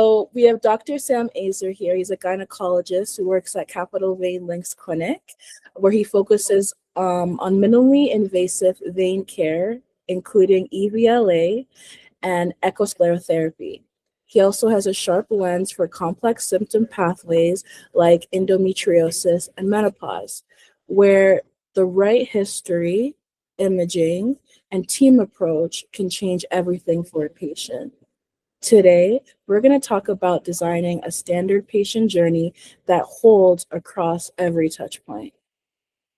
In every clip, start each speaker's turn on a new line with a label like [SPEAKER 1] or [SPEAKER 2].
[SPEAKER 1] So we have Dr. Sam Azer here. He's a gynecologist who works at Capital Vein Links Clinic, where he focuses on minimally invasive vein care, including EVLA and echosclerotherapy. He also has a sharp lens for complex symptom pathways like endometriosis and menopause, where the right history, imaging, and team approach can change everything for a patient. Today, we're going to talk about designing a standard patient journey that holds across every touch point.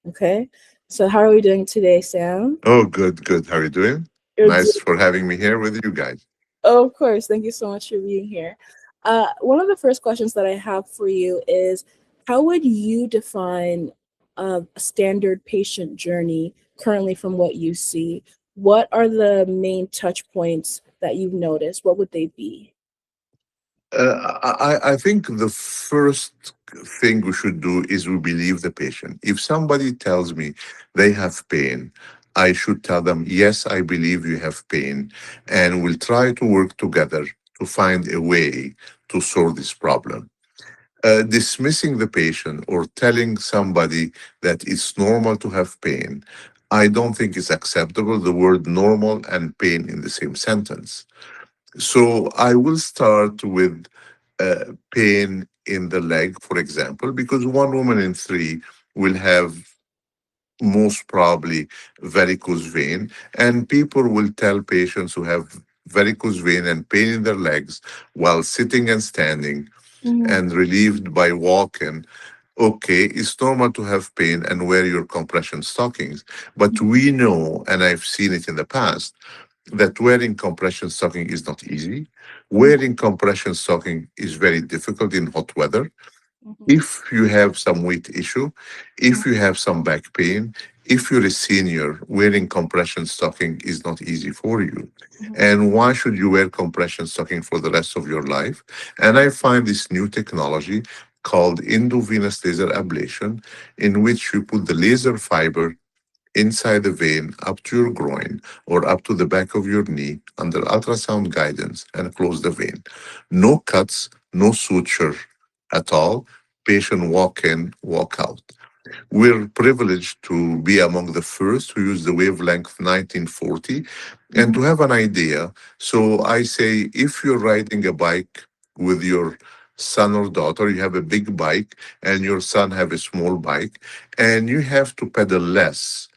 [SPEAKER 1] Okay, so how are we doing today, Sam?
[SPEAKER 2] Oh, good, good. How are you doing? Nice for having me here with you guys.
[SPEAKER 1] Oh, of course. Thank you so much for being here. One of the first questions that I have for you is how would you define a standard patient journey currently from what you see? What are the main touch points that you've noticed? What would they be?
[SPEAKER 2] I think the first thing we should do is we believe the patient. If somebody tells me they have pain, I should tell them, yes, I believe you have pain, and we'll try to work together to find a way to solve this problem. Dismissing the patient or telling somebody that it's normal to have pain, I don't think is acceptable. The word normal and pain in the same sentence. So I will start with pain in the leg, for example, because one woman in three will have most probably varicose vein, and people will tell patients who have varicose vein and pain in their legs while sitting and standing
[SPEAKER 1] Mhm.
[SPEAKER 2] and relieved by walking. Okay, it's normal to have pain and wear your compression stockings. But we know, and I've seen it in the past, that wearing compression stocking is not easy. Wearing compression stocking is very difficult in hot weather.
[SPEAKER 1] Mhm.
[SPEAKER 2] If you have some weight issue, if you have some back pain, if you're a senior, wearing compression stocking is not easy for you.
[SPEAKER 1] Mhm.
[SPEAKER 2] And why should you wear compression stocking for the rest of your life? And I find this new technology called endovenous laser ablation, in which you put the laser fiber inside the vein up to your groin or up to the back of your knee under ultrasound guidance and close the vein. No cuts, no suture at all. Patient walk in, walk out. We're privileged to be among the first who use the wavelength 1940 and
[SPEAKER 1] Mhm.
[SPEAKER 2] to have an idea. So I say if you're riding a bike with your son or daughter, you have a big bike and your son have a small bike, and you have to pedal less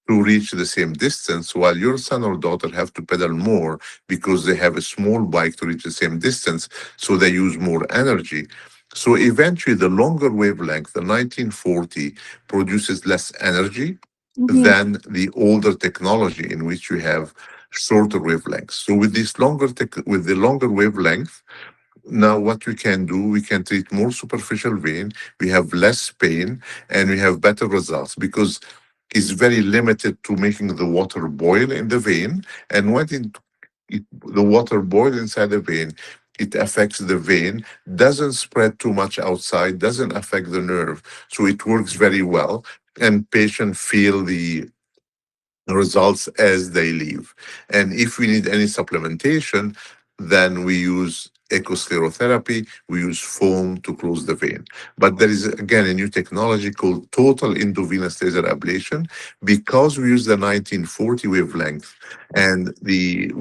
[SPEAKER 2] to reach the same distance, while your son or daughter have to pedal more because they have a small bike to reach the same distance, so they use more energy. So eventually, the longer wavelength, the 1940, produces less energy
[SPEAKER 1] Mhm.
[SPEAKER 2] than the older technology in which you have shorter wavelengths. So with the longer wavelength, now what we can do, we can treat more superficial vein, we have less pain, and we have better results because it's very limited to making the water boil in the vein. And the water boils inside the vein, it affects the vein, doesn't spread too much outside, doesn't affect the nerve. So it works very well. And patients feel the results as they leave. And if we need any supplementation, then we use echosclerotherapy, we use foam to close the vein. But there is again a new technology called total endovenous laser ablation. Because we use the 1940 wavelength and the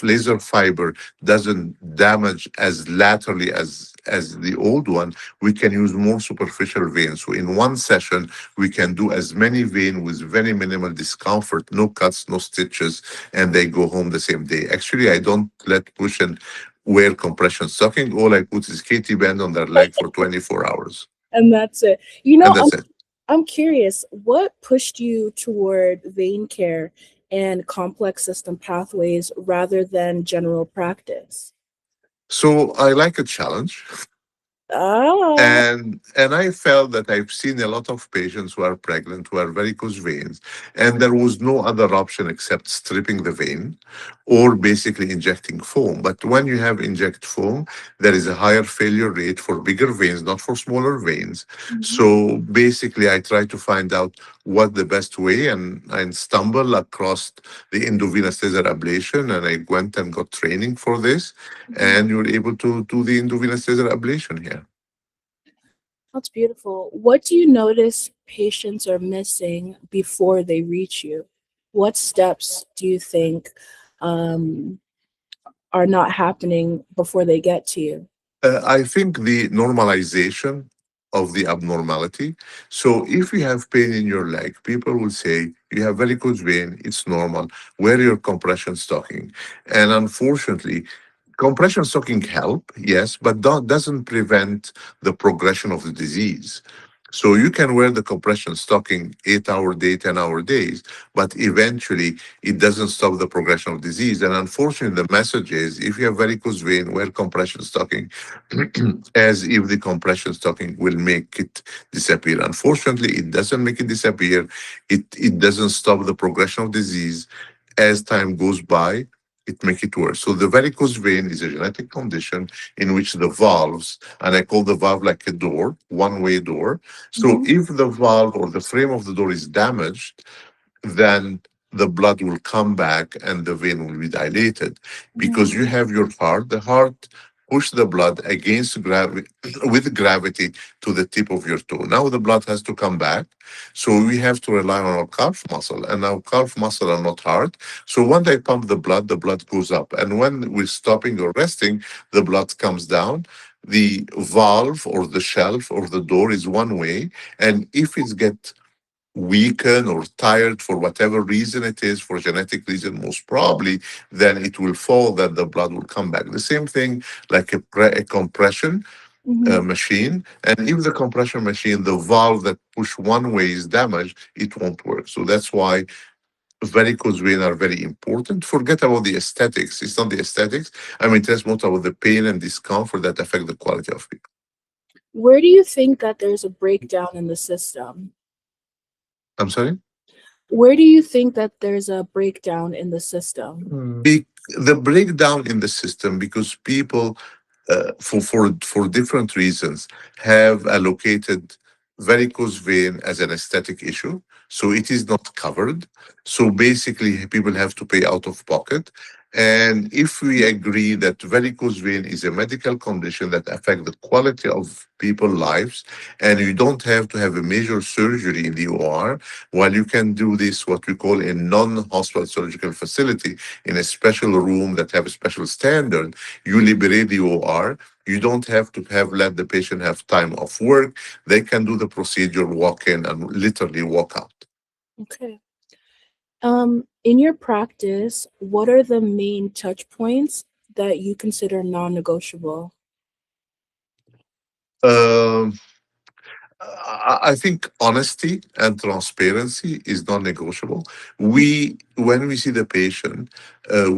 [SPEAKER 2] laser fiber doesn't damage as laterally as the old one, we can use more superficial veins. So in one session, we can do as many vein with very minimal discomfort, no cuts, no stitches, and they go home the same day. Actually, I don't let patient wear compression stocking. All I put is KT band on their leg for 24 hours,
[SPEAKER 1] And that's it. You
[SPEAKER 2] and
[SPEAKER 1] know,
[SPEAKER 2] that's it.
[SPEAKER 1] I'm curious, what pushed you toward vein care and complex system pathways rather than general practice?
[SPEAKER 2] So I like a challenge.
[SPEAKER 1] Ah.
[SPEAKER 2] And I felt that I've seen a lot of patients who are pregnant who are varicose veins, and there was no other option except stripping the vein or basically injecting foam. But when you have inject foam, there is a higher failure rate for bigger veins, not for smaller veins.
[SPEAKER 1] Mhm.
[SPEAKER 2] So basically, I try to find out what the best way, and I stumbled across the endovenous laser ablation, and I went and got training for this,
[SPEAKER 1] Mhm.
[SPEAKER 2] and you're able to do the endovenous laser ablation here.
[SPEAKER 1] That's beautiful. What do you notice patients are missing before they reach you? What steps do you think um, are not happening before they get to you?
[SPEAKER 2] I think the normalization of the abnormality. So if you have pain in your leg, people will say, you have varicose vein, it's normal. Wear your compression stocking. And unfortunately, compression stocking help, yes, but that doesn't prevent the progression of the disease. So you can wear the compression stocking 8 hour day, 10 hour days, but eventually it doesn't stop the progression of disease. And unfortunately, the message is if you have varicose vein, wear compression stocking as if the compression stocking will make it disappear. Unfortunately, it doesn't make it disappear. It doesn't stop the progression of disease. As time goes by, it make it worse. So the varicose vein is a genetic condition in which the valves, and I call the valve like a door, one-way door. So
[SPEAKER 1] Mhm.
[SPEAKER 2] if the valve or the frame of the door is damaged, then the blood will come back and the vein will be dilated because you
[SPEAKER 1] Mm.
[SPEAKER 2] have your heart. The heart push the blood against gravity with gravity to the tip of your toe. Now the blood has to come back. So we have to rely on our calf muscle, and our calf muscle are not hard. So when they pump the blood goes up. And when we're stopping or resting, the blood comes down. The valve or the shelf or the door is one way. And if it gets weakened or tired for whatever reason it is, for genetic reason, most probably, then it will fall that the blood will come back. The same thing like a compression
[SPEAKER 1] Mhm.
[SPEAKER 2] machine. And if the compression machine, the valve that push one way is damaged, it won't work. So that's why varicose vein are very important. Forget about the aesthetics. It's not the aesthetics. I mean, it's more about the pain and discomfort that affect the quality of people.
[SPEAKER 1] Where do you think that there's a breakdown in the system?
[SPEAKER 2] I'm sorry?
[SPEAKER 1] Where do you think that there's a breakdown in the system?
[SPEAKER 2] The breakdown in the system because people for different reasons have allocated varicose vein as an aesthetic issue, so it is not covered. So basically people have to pay out of pocket. And if we agree that varicose vein is a medical condition that affects the quality of people's lives, and you don't have to have a major surgery in the OR, while you can do this what we call a non-hospital surgical facility in a special room that have a special standard, you liberate the OR. You don't have to have let the patient have time off work. They can do the procedure, walk in, and literally walk out.
[SPEAKER 1] Okay. In your practice, what are the main touch points that you consider non-negotiable?
[SPEAKER 2] Um, I think honesty and transparency is non-negotiable. When we see the patient,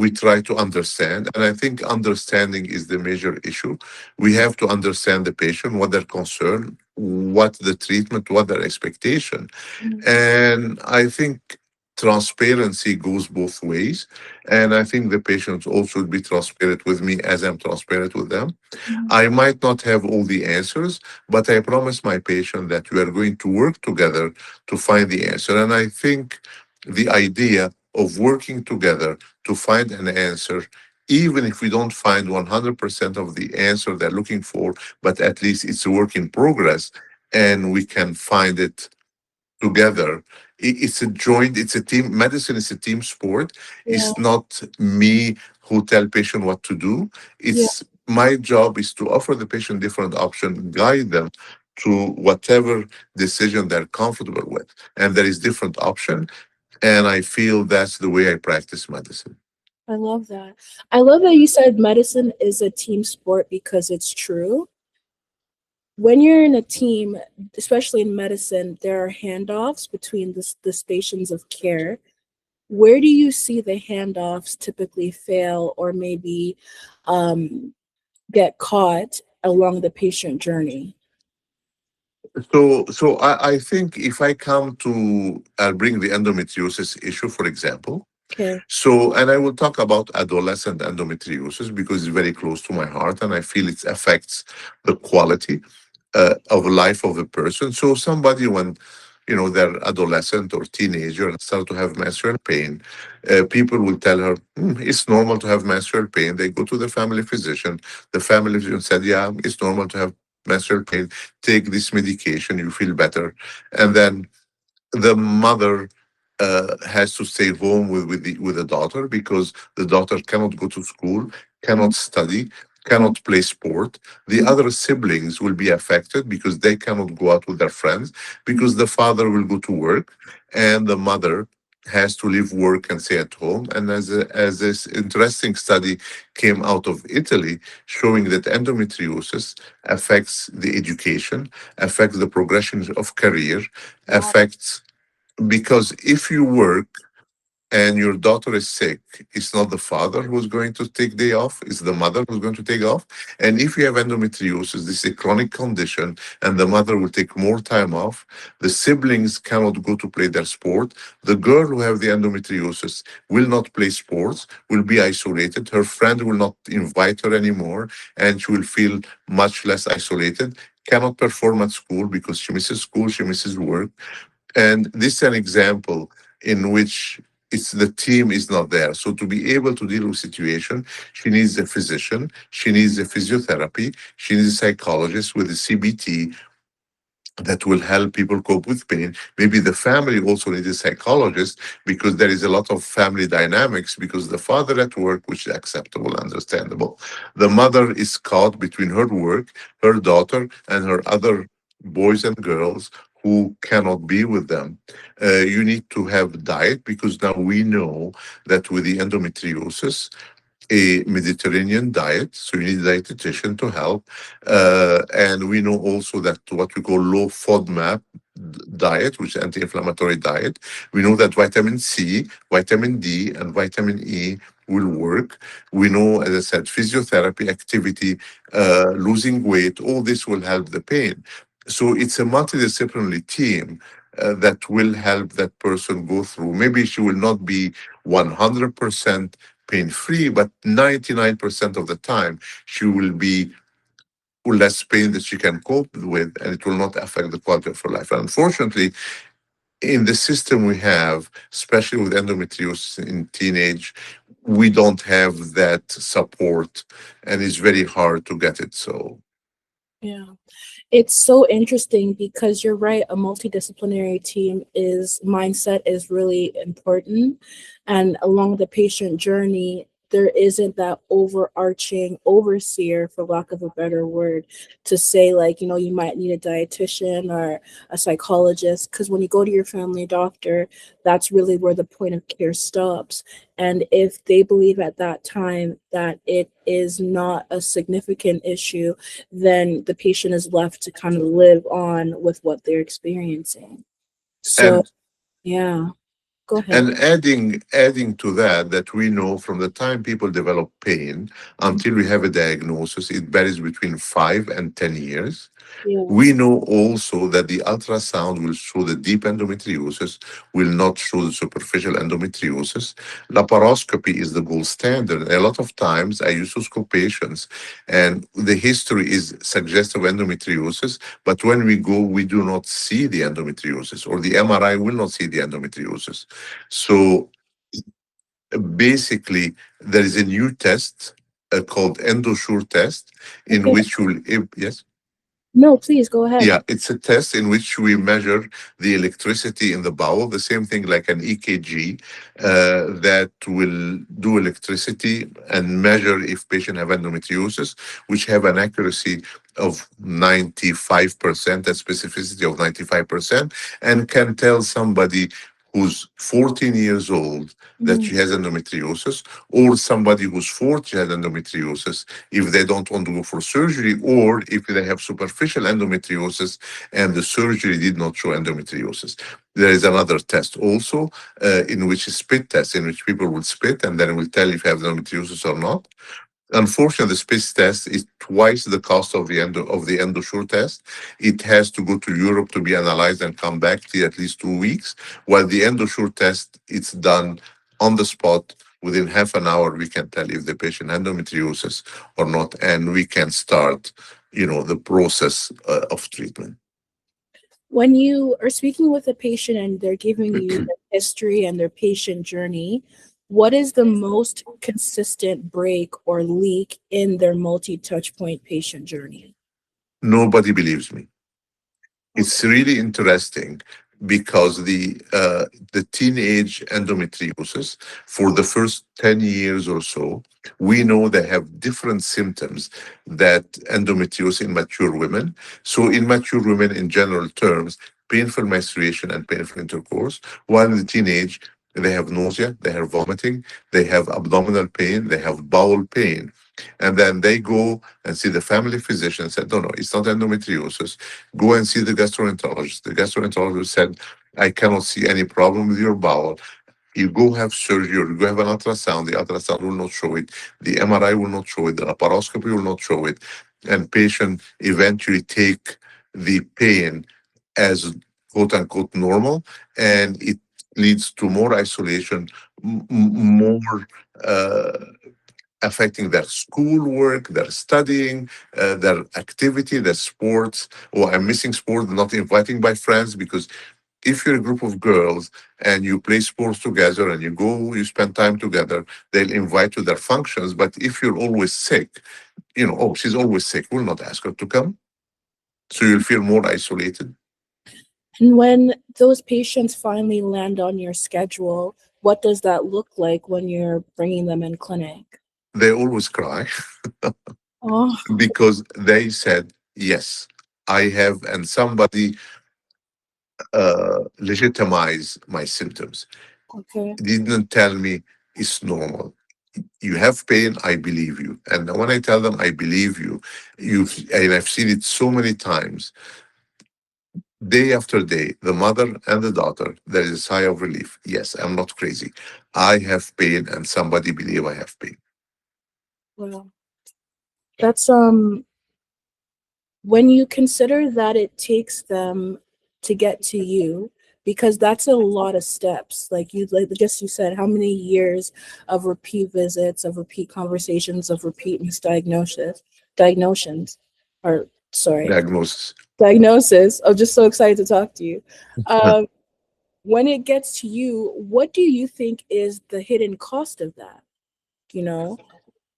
[SPEAKER 2] we try to understand, and I think understanding is the major issue. We have to understand the patient, what their concern, what the treatment, what their expectation,
[SPEAKER 1] Mhm.
[SPEAKER 2] and I think transparency goes both ways. And I think the patients also should be transparent with me as I'm transparent with them.
[SPEAKER 1] Mhm.
[SPEAKER 2] I might not have all the answers, but I promise my patient that we are going to work together to find the answer. And I think the idea of working together to find an answer, even if we don't find 100% of the answer they're looking for, but at least it's a work in progress and we can find it together. It's a joint, it's a team. Medicine is a team sport.
[SPEAKER 1] Yeah,
[SPEAKER 2] It's not me who tell patient what to do.
[SPEAKER 1] yeah,
[SPEAKER 2] It's my job is to offer the patient different option, guide them to whatever decision they're comfortable with. And there is different option. And I feel that's the way I practice medicine.
[SPEAKER 1] I love that. I love that you said medicine is a team sport because it's true. When you're in a team, especially in medicine, there are handoffs between the stations of care. Where do you see the handoffs typically fail or maybe um, get caught? along the patient journey?
[SPEAKER 2] So I think if I come to, I'll bring the endometriosis issue, for example.
[SPEAKER 1] Okay.
[SPEAKER 2] So, and I will talk about adolescent endometriosis because it's very close to my heart and I feel it affects the quality of life of a person. So somebody when they're adolescent or teenager and start to have menstrual pain, people will tell her it's normal to have menstrual pain. They go to the family physician. The family physician said, yeah, it's normal to have menstrual pain. Take this medication, you feel better. And then the mother has to stay home with the daughter because the daughter cannot go to school,
[SPEAKER 1] Mhm.
[SPEAKER 2] cannot study, cannot play sport. The
[SPEAKER 1] Mhm.
[SPEAKER 2] other siblings will be affected because they cannot go out with their friends because the father will go to work and the mother has to leave work and stay at home. And as this interesting study came out of Italy showing that endometriosis affects the education, affects the progression of career,
[SPEAKER 1] Wow.
[SPEAKER 2] affects because if you work and your daughter is sick, it's not the father who's going to take day off, it's the mother who's going to take off. And if you have endometriosis, this is a chronic condition, and the mother will take more time off. The siblings cannot go to play their sport. The girl who have the endometriosis will not play sports, will be isolated. Her friend will not invite her anymore, and she will feel much less isolated. Cannot perform at school because she misses school, she misses work, and this is an example in which it's the team is not there. So to be able to deal with situation, she needs a physician, she needs a physiotherapy, she needs a psychologist with a CBT that will help people cope with pain. Maybe the family also needs a psychologist because there is a lot of family dynamics because the father at work, which is acceptable, understandable. The mother is caught between her work, her daughter, and her other boys and girls who cannot be with them. You need to have diet because now we know that with the endometriosis, a Mediterranean diet, so you need a dietitian to help. And we know also that what we call low FODMAP diet, which is anti-inflammatory diet, we know that vitamin C, vitamin D, and vitamin E will work. We know, as I said, physiotherapy, activity, losing weight, all this will help the pain. So it's a multidisciplinary team that will help that person go through. Maybe she will not be 100% pain free, but 99% of the time, she will be less pain that she can cope with, and it will not affect the quality of her life. And unfortunately, in the system we have, especially with endometriosis in teenage, we don't have that support, and it's very hard to get it. So,
[SPEAKER 1] Yeah. It's so interesting because you're right, a multidisciplinary team is mindset is really important. And along the patient journey, there isn't that overarching overseer, for lack of a better word, to say, like, you might need a dietitian or a psychologist. Because when you go to your family doctor, that's really where the point of care stops. And if they believe at that time that it is not a significant issue, then the patient is left to kind of live on with what they're experiencing. So,
[SPEAKER 2] and
[SPEAKER 1] yeah, go ahead.
[SPEAKER 2] and adding to that, that we know from the time people develop pain until we have a diagnosis, it varies between 5 and 10 years. We
[SPEAKER 1] Yes.
[SPEAKER 2] know also that the ultrasound will show the deep endometriosis, will not show the superficial endometriosis. Laparoscopy is the gold standard. A lot of times I used to scope patients, and the history is suggestive of endometriosis, but when we go, we do not see the endometriosis, or the MRI will not see the endometriosis. So basically, there is a new test called EndoSure test, in
[SPEAKER 1] Okay.
[SPEAKER 2] which you will, yes?
[SPEAKER 1] No, please go ahead.
[SPEAKER 2] Yeah, it's a test in which we measure the electricity in the bowel, the same thing like an EKG, that will do electricity and measure if patient have endometriosis, which have an accuracy of 95%, a specificity of 95%, and can tell somebody who's 14 years old that
[SPEAKER 1] Mhm.
[SPEAKER 2] she has endometriosis, or somebody who's 40 has endometriosis, if they don't want to go for surgery, or if they have superficial endometriosis and the surgery did not show endometriosis. There is another test also, in which is spit test, in which people will spit and then it will tell if you have endometriosis or not. Unfortunately, the space test is twice the cost of the EndoSure test. It has to go to Europe to be analyzed and come back to at least 2 weeks. While the EndoSure test, it's done on the spot. Within half an hour, we can tell if the patient endometriosis or not, and we can start, the process of treatment.
[SPEAKER 1] When you are speaking with a patient and they're giving you their history and their patient journey, what is the most consistent break or leak in their multi-touch point patient journey?
[SPEAKER 2] Nobody believes me.
[SPEAKER 1] Okay.
[SPEAKER 2] It's really interesting because the teenage endometriosis for the first 10 years or so, we know they have different symptoms that endometriosis in mature women. So in mature women, in general terms, painful menstruation and painful intercourse, while in the teenage, they have nausea, they have vomiting, they have abdominal pain, they have bowel pain. And then they go and see the family physician and said, no, no, it's not endometriosis. Go and see the gastroenterologist. The gastroenterologist said, I cannot see any problem with your bowel. You go have surgery or you go have an ultrasound. The ultrasound will not show it. The MRI will not show it. The laparoscopy will not show it. And patient eventually take the pain as quote unquote normal. And it leads to more isolation, more affecting their schoolwork, their studying, their activity, their sports. Oh, I'm missing sport, not inviting my friends because if you're a group of girls and you play sports together and you go, you spend time together, they'll invite to their functions. But if you're always sick, oh, she's always sick, we'll not ask her to come. So you'll feel more isolated.
[SPEAKER 1] And when those patients finally land on your schedule, what does that look like when you're bringing them in clinic?
[SPEAKER 2] They always cry
[SPEAKER 1] Oh,
[SPEAKER 2] because they said, yes, I have, and somebody legitimize my symptoms.
[SPEAKER 1] okay.
[SPEAKER 2] Didn't tell me it's normal. You have pain, I believe you. And when I tell them I believe you, and I've seen it so many times, day after day, the mother and the daughter, there is a sigh of relief. Yes, I'm not crazy. I have pain and somebody believe I have pain.
[SPEAKER 1] Well, that's when you consider that it takes them to get to you, because that's a lot of steps, like just you said, how many years of repeat visits, of repeat conversations, of repeat diagnoses or sorry
[SPEAKER 2] Diagnosis.
[SPEAKER 1] diagnosis. I'm just so excited to talk to you. um, when it gets to you, what do you think is the hidden cost of that? you know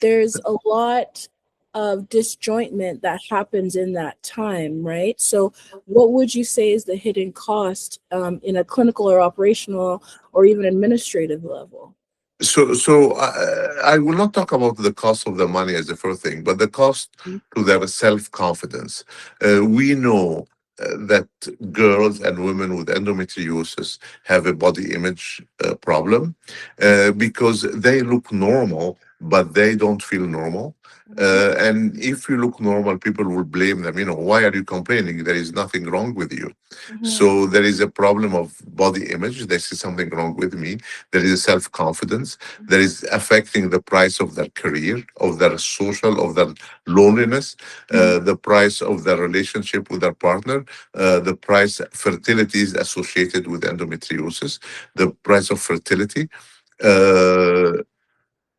[SPEAKER 1] there's a lot of disjointment that happens in that time, right? So, what would you say is the hidden cost in a clinical or operational or even administrative level?
[SPEAKER 2] So I will not talk about the cost of the money as the first thing, but the cost to their self confidence. We know that girls and women with endometriosis have a body image problem because they look normal, but they don't feel normal. And if you look normal, people will blame them. Why are you complaining? There is nothing wrong with you. So there is a problem of body image. There is something wrong with me. There is self confidence that is affecting the price of their career, of their social, of their loneliness, the price of their relationship with their partner, the price fertility is associated with endometriosis, the price of fertility. Uh,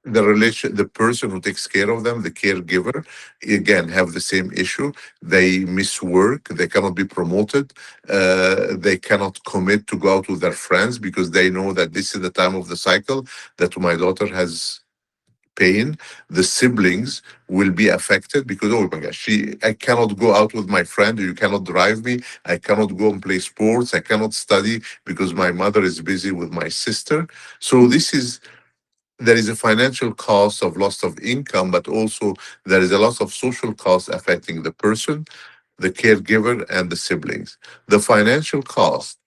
[SPEAKER 2] the person who takes care of them, the caregiver, again have the same issue. They miss work, they cannot be promoted, they cannot commit to go out with their friends because they know that this is the time of the cycle that my daughter has pain. The siblings will be affected because, oh my gosh, I cannot go out with my friend, you cannot drive me, I cannot go and play sports, I cannot study because my mother is busy with my sister. So there is a financial cost of loss of income, but also there is a loss of social cost affecting the person, the caregiver, and the siblings. The financial cost,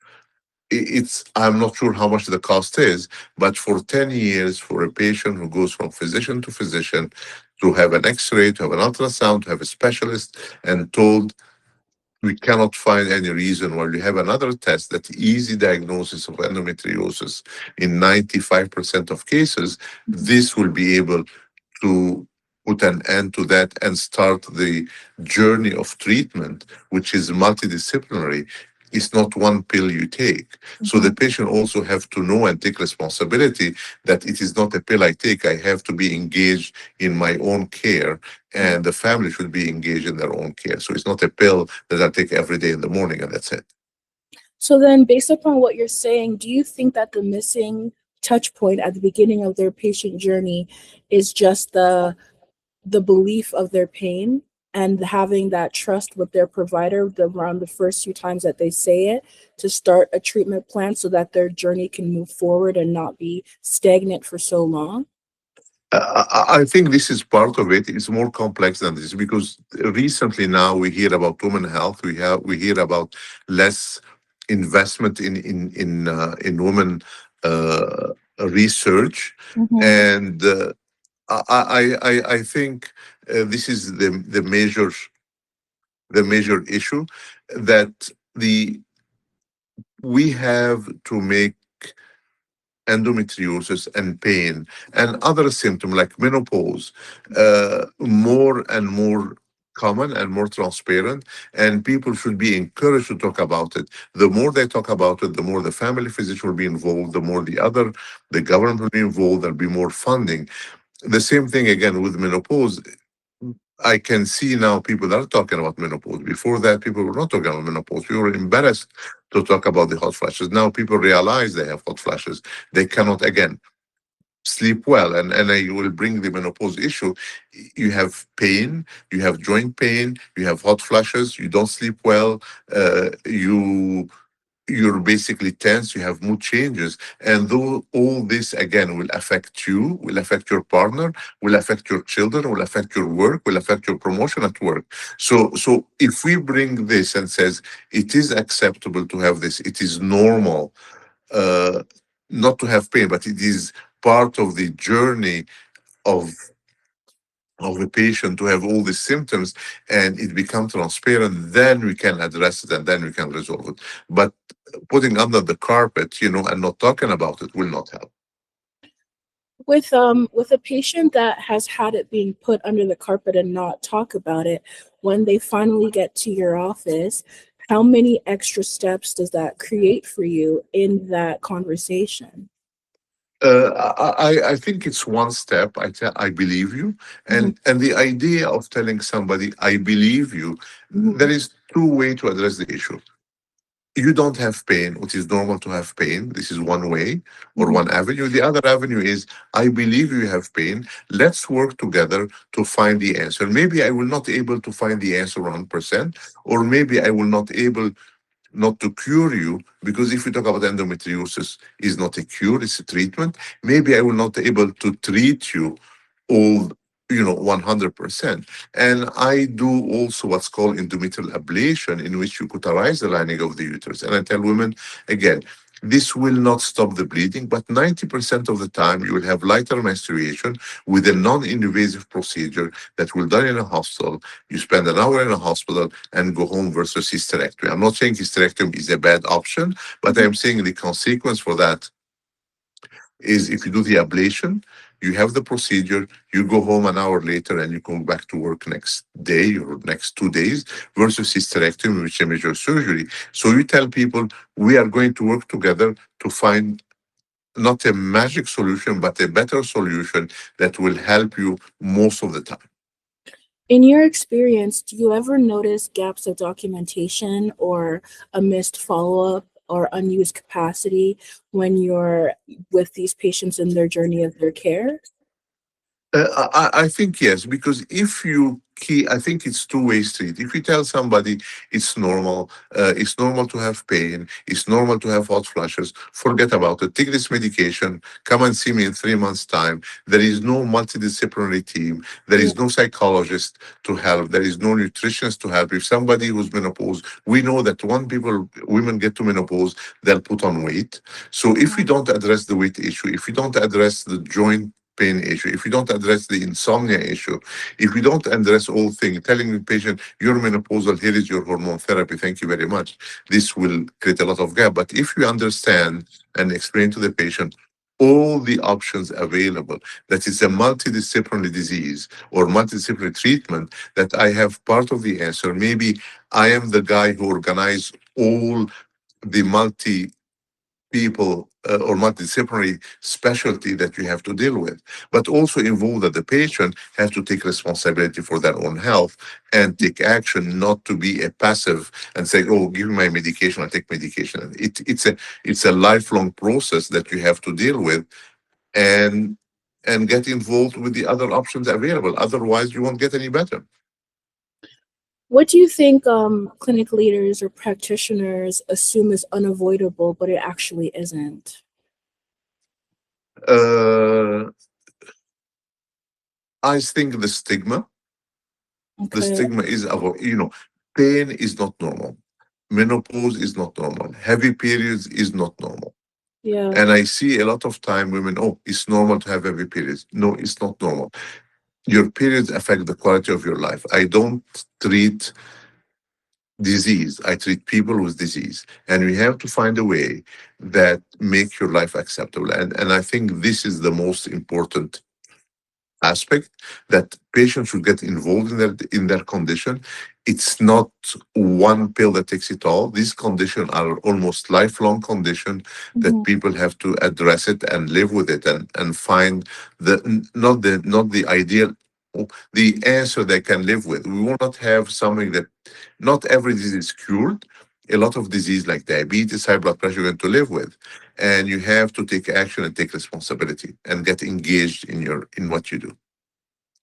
[SPEAKER 2] I'm not sure how much the cost is, but for 10 years, for a patient who goes from physician to physician to have an x-ray, to have an ultrasound, to have a specialist, and told we cannot find any reason why we have another test that easy diagnosis of endometriosis in 95% of cases, this will be able to put an end to that and start the journey of treatment, which is multidisciplinary. It's not one pill you take. So the
[SPEAKER 1] Mhm.
[SPEAKER 2] patient also have to know and take responsibility that it is not a pill I take. I have to be engaged in my own care, and the family should be engaged in their own care. So it's not a pill that I take every day in the morning and that's it.
[SPEAKER 1] So then, based upon what you're saying, do you think that the missing touch point at the beginning of their patient journey is just the belief of their pain and having that trust with their provider around the first few times that they say it to start a treatment plan so that their journey can move forward and not be stagnant for so long?
[SPEAKER 2] I think this is part of it. It's more complex than this because recently now we hear about women health. We hear about less investment in women research,
[SPEAKER 1] Mhm.
[SPEAKER 2] and I think this is the major issue that the we have to make endometriosis and pain and other symptoms like menopause more and more common and more transparent, and people should be encouraged to talk about it. The more they talk about it, the more the family physician will be involved, the more the government will be involved. There'll be more funding. The same thing again with menopause. I can see now people that are talking about menopause. Before that, people were not talking about menopause. We were embarrassed to talk about the hot flashes. Now people realize they have hot flashes. They cannot again sleep well, and I will bring the menopause issue. You have pain, you have joint pain, you have hot flashes, you don't sleep well, you're basically tense, you have mood changes, and though all this again will affect you, will affect your partner, will affect your children, will affect your work, will affect your promotion at work. So if we bring this and says it is acceptable to have this, it is normal uh, not to have pain, but it is part of the journey of the patient to have all these symptoms, and it becomes transparent, then we can address it and then we can resolve it. But putting under the carpet, and not talking about it will not help.
[SPEAKER 1] With a patient that has had it being put under the carpet and not talk about it, when they finally get to your office, how many extra steps does that create for you in that conversation?
[SPEAKER 2] I think it's one step. I believe you,
[SPEAKER 1] Mhm.
[SPEAKER 2] and the idea of telling somebody I believe you, there
[SPEAKER 1] Mhm.
[SPEAKER 2] is two way to address the issue. You don't have pain, which is normal to have pain. This is one way or
[SPEAKER 1] Mhm.
[SPEAKER 2] one avenue. The other avenue is, I believe you have pain. Let's work together to find the answer. Maybe I will not able to find the answer 100%, or maybe I will not able not to cure you, because if we talk about endometriosis, is not a cure, it's a treatment. Maybe I will not able to treat you all 100%. And I do also what's called endometrial ablation, in which you cauterize the lining of the uterus. And I tell women again, this will not stop the bleeding, but 90% of the time you will have lighter menstruation with a non-invasive procedure that will done in a hospital. You spend an hour in a hospital and go home versus hysterectomy. I'm not saying hysterectomy is a bad option, but
[SPEAKER 1] Mhm.
[SPEAKER 2] I'm saying the consequence for that is if you do the ablation, you have the procedure, you go home an hour later and you come back to work next day or next 2 days versus hysterectomy, which is a major surgery. So you tell people we are going to work together to find not a magic solution, but a better solution that will help you most of the time.
[SPEAKER 1] In your experience, do you ever notice gaps of documentation or a missed follow-up or unused capacity when you're with these patients in their journey of their care?
[SPEAKER 2] I think yes, because if you key, I think it's two-way street. If you tell somebody it's normal to have pain, it's normal to have hot flashes, forget about it. Take this medication, come and see me in 3 months' time. There is no multidisciplinary team. There
[SPEAKER 1] Yeah.
[SPEAKER 2] is no psychologist to help. There is no nutritionist to help. If somebody who's menopause, we know that when women get to menopause, they'll put on weight. So if we don't address the weight issue, if we don't address the joint pain issue, if we don't address the insomnia issue, if we don't address all things, telling the patient, you're menopausal, here is your hormone therapy, thank you very much, this will create a lot of gap. But if you understand and explain to the patient, all the options available, that is a multidisciplinary disease or multidisciplinary treatment, that I have part of the answer. Maybe I am the guy who organize all the multi people or multidisciplinary specialty that you have to deal with, but also involve that the patient has to take responsibility for their own health and take action, not to be a passive and say, "Oh, give me my medication, I take medication." It's a lifelong process that you have to deal with, and get involved with the other options available. Otherwise, you won't get any better.
[SPEAKER 1] What do you think clinic leaders or practitioners assume is unavoidable, but it actually isn't?
[SPEAKER 2] Uh, I think the
[SPEAKER 1] Okay.
[SPEAKER 2] stigma is about, pain is not normal. Menopause is not normal. Heavy periods is not normal.
[SPEAKER 1] Yeah.
[SPEAKER 2] And I see a lot of time women, oh, it's normal to have heavy periods. No, it's not normal. Your periods affect the quality of your life. I don't treat disease. I treat people with disease. And we have to find a way that make your life acceptable. And I think this is the most important aspect, that patients should get involved in their condition. It's not one pill that takes it all. These conditions are almost lifelong condition that
[SPEAKER 1] Mhm.
[SPEAKER 2] people have to address it and live with it, and find not the ideal, the answer they can live with. We will not have something that, not every disease is cured. A lot of disease like diabetes, high blood pressure, you're going to live with, and you have to take action and take responsibility and get engaged in what you do,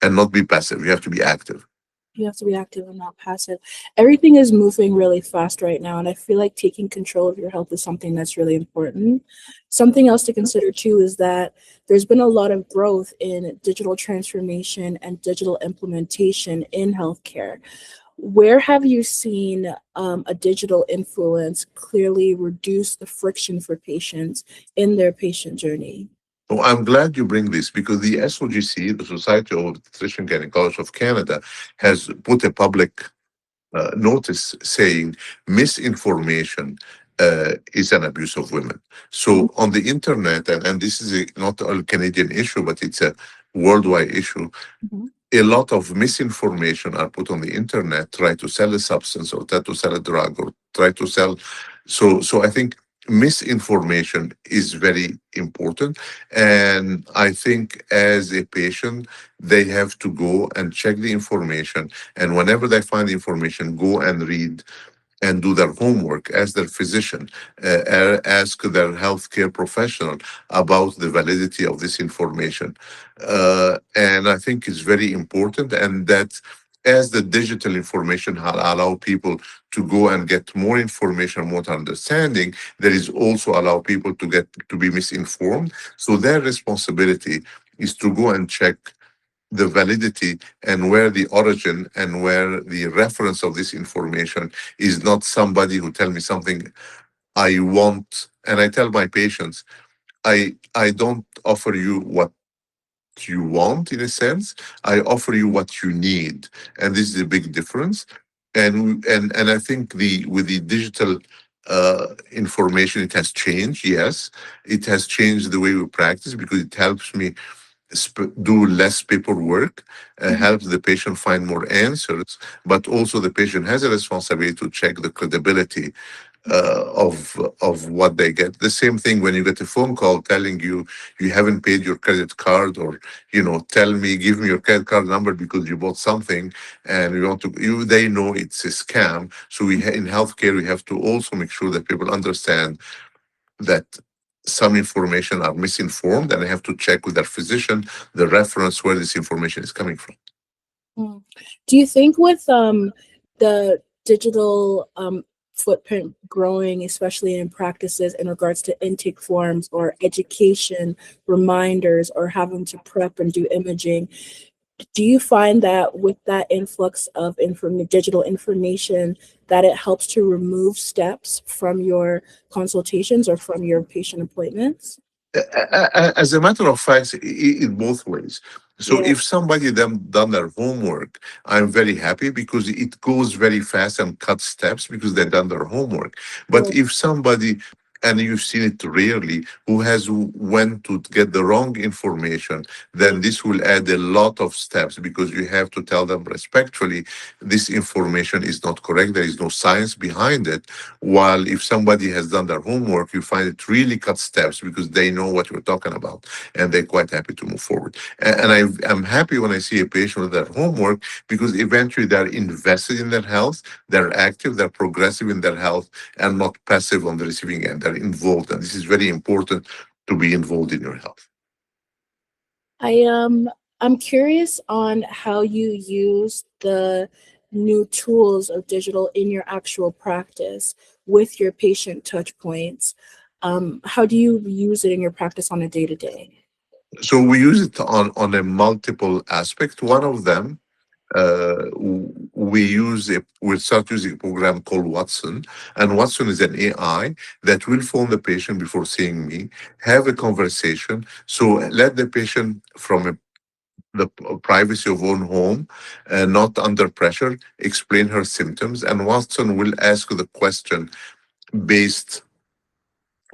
[SPEAKER 2] and not be passive. You have to be active.
[SPEAKER 1] You have to be active and not passive. Everything is moving really fast right now, and I feel like taking control of your health is something that's really important. Something else to consider too is that there's been a lot of growth in digital transformation and digital implementation in healthcare. Where have you seen a digital influence clearly reduce the friction for patients in their patient journey?
[SPEAKER 2] So I'm glad you bring this, because the SOGC, the Society of Obstetrician Gynecologists of Canada, has put a public notice saying misinformation is an abuse of women.
[SPEAKER 1] Mhm,
[SPEAKER 2] So on the internet, and this is not a Canadian issue, but it's a worldwide issue.
[SPEAKER 1] mhm,
[SPEAKER 2] A lot of misinformation are put on the internet, try to sell a substance or try to sell a drug or try to sell. So I think misinformation is very important. And I think as a patient, they have to go and check the information. And whenever they find the information, go and read and do their homework as their physician, ask their healthcare professional about the validity of this information. And I think it's very important, and that as the digital information allow people to go and get more information, more understanding, there is also allow people to be misinformed. So their responsibility is to go and check the validity and where the origin and where the reference of this information is, not somebody who tell me something I want. And I tell my patients, I don't offer you what you want, in a sense. I offer you what you need. And this is a big difference. And I think the with the digital information, it has changed. Yes, it has changed the way we practice, because it helps me do less paperwork,
[SPEAKER 1] mhm.
[SPEAKER 2] helps the patient find more answers, but also the patient has a responsibility to check the credibility of what they get. The same thing when you get a phone call telling you haven't paid your credit card, or tell me, give me your credit card number because you bought something and we want to. They know it's a scam. So in healthcare we have to also make sure that people understand that some information are misinformed, and I have to check with their physician the reference where this information is coming from.
[SPEAKER 1] Mm. Do you think with the digital footprint growing, especially in practices in regards to intake forms or education, reminders, or having to prep and do imaging, do you find that with that influx of digital information that it helps to remove steps from your consultations or from your patient appointments?
[SPEAKER 2] As a matter of fact, in both ways. So
[SPEAKER 1] Yeah,
[SPEAKER 2] if somebody them done their homework, I'm very happy because it goes very fast and cuts steps because they've done their homework. But
[SPEAKER 1] yeah.
[SPEAKER 2] if somebody and you've seen it rarely, who has went to get the wrong information, then this will add a lot of steps because you have to tell them respectfully this information is not correct. There is no science behind it. While if somebody has done their homework, you find it really cuts steps because they know what you're talking about and they're quite happy to move forward. I'm happy when I see a patient with their homework because eventually they're invested in their health, they're active, they're progressive in their health, and not passive on the receiving end. They're involved, and this is very important to be involved in your health.
[SPEAKER 1] I I'm curious on how you use the new tools of digital in your actual practice with your patient touch points. How do you use it in your practice on a day to day?
[SPEAKER 2] So we use it on a multiple aspect. One of them, we'll start using a program called Watson, and Watson is an AI that will phone the patient before seeing me, have a conversation. So let the patient from the privacy of own home, not under pressure, explain her symptoms, and Watson will ask the question based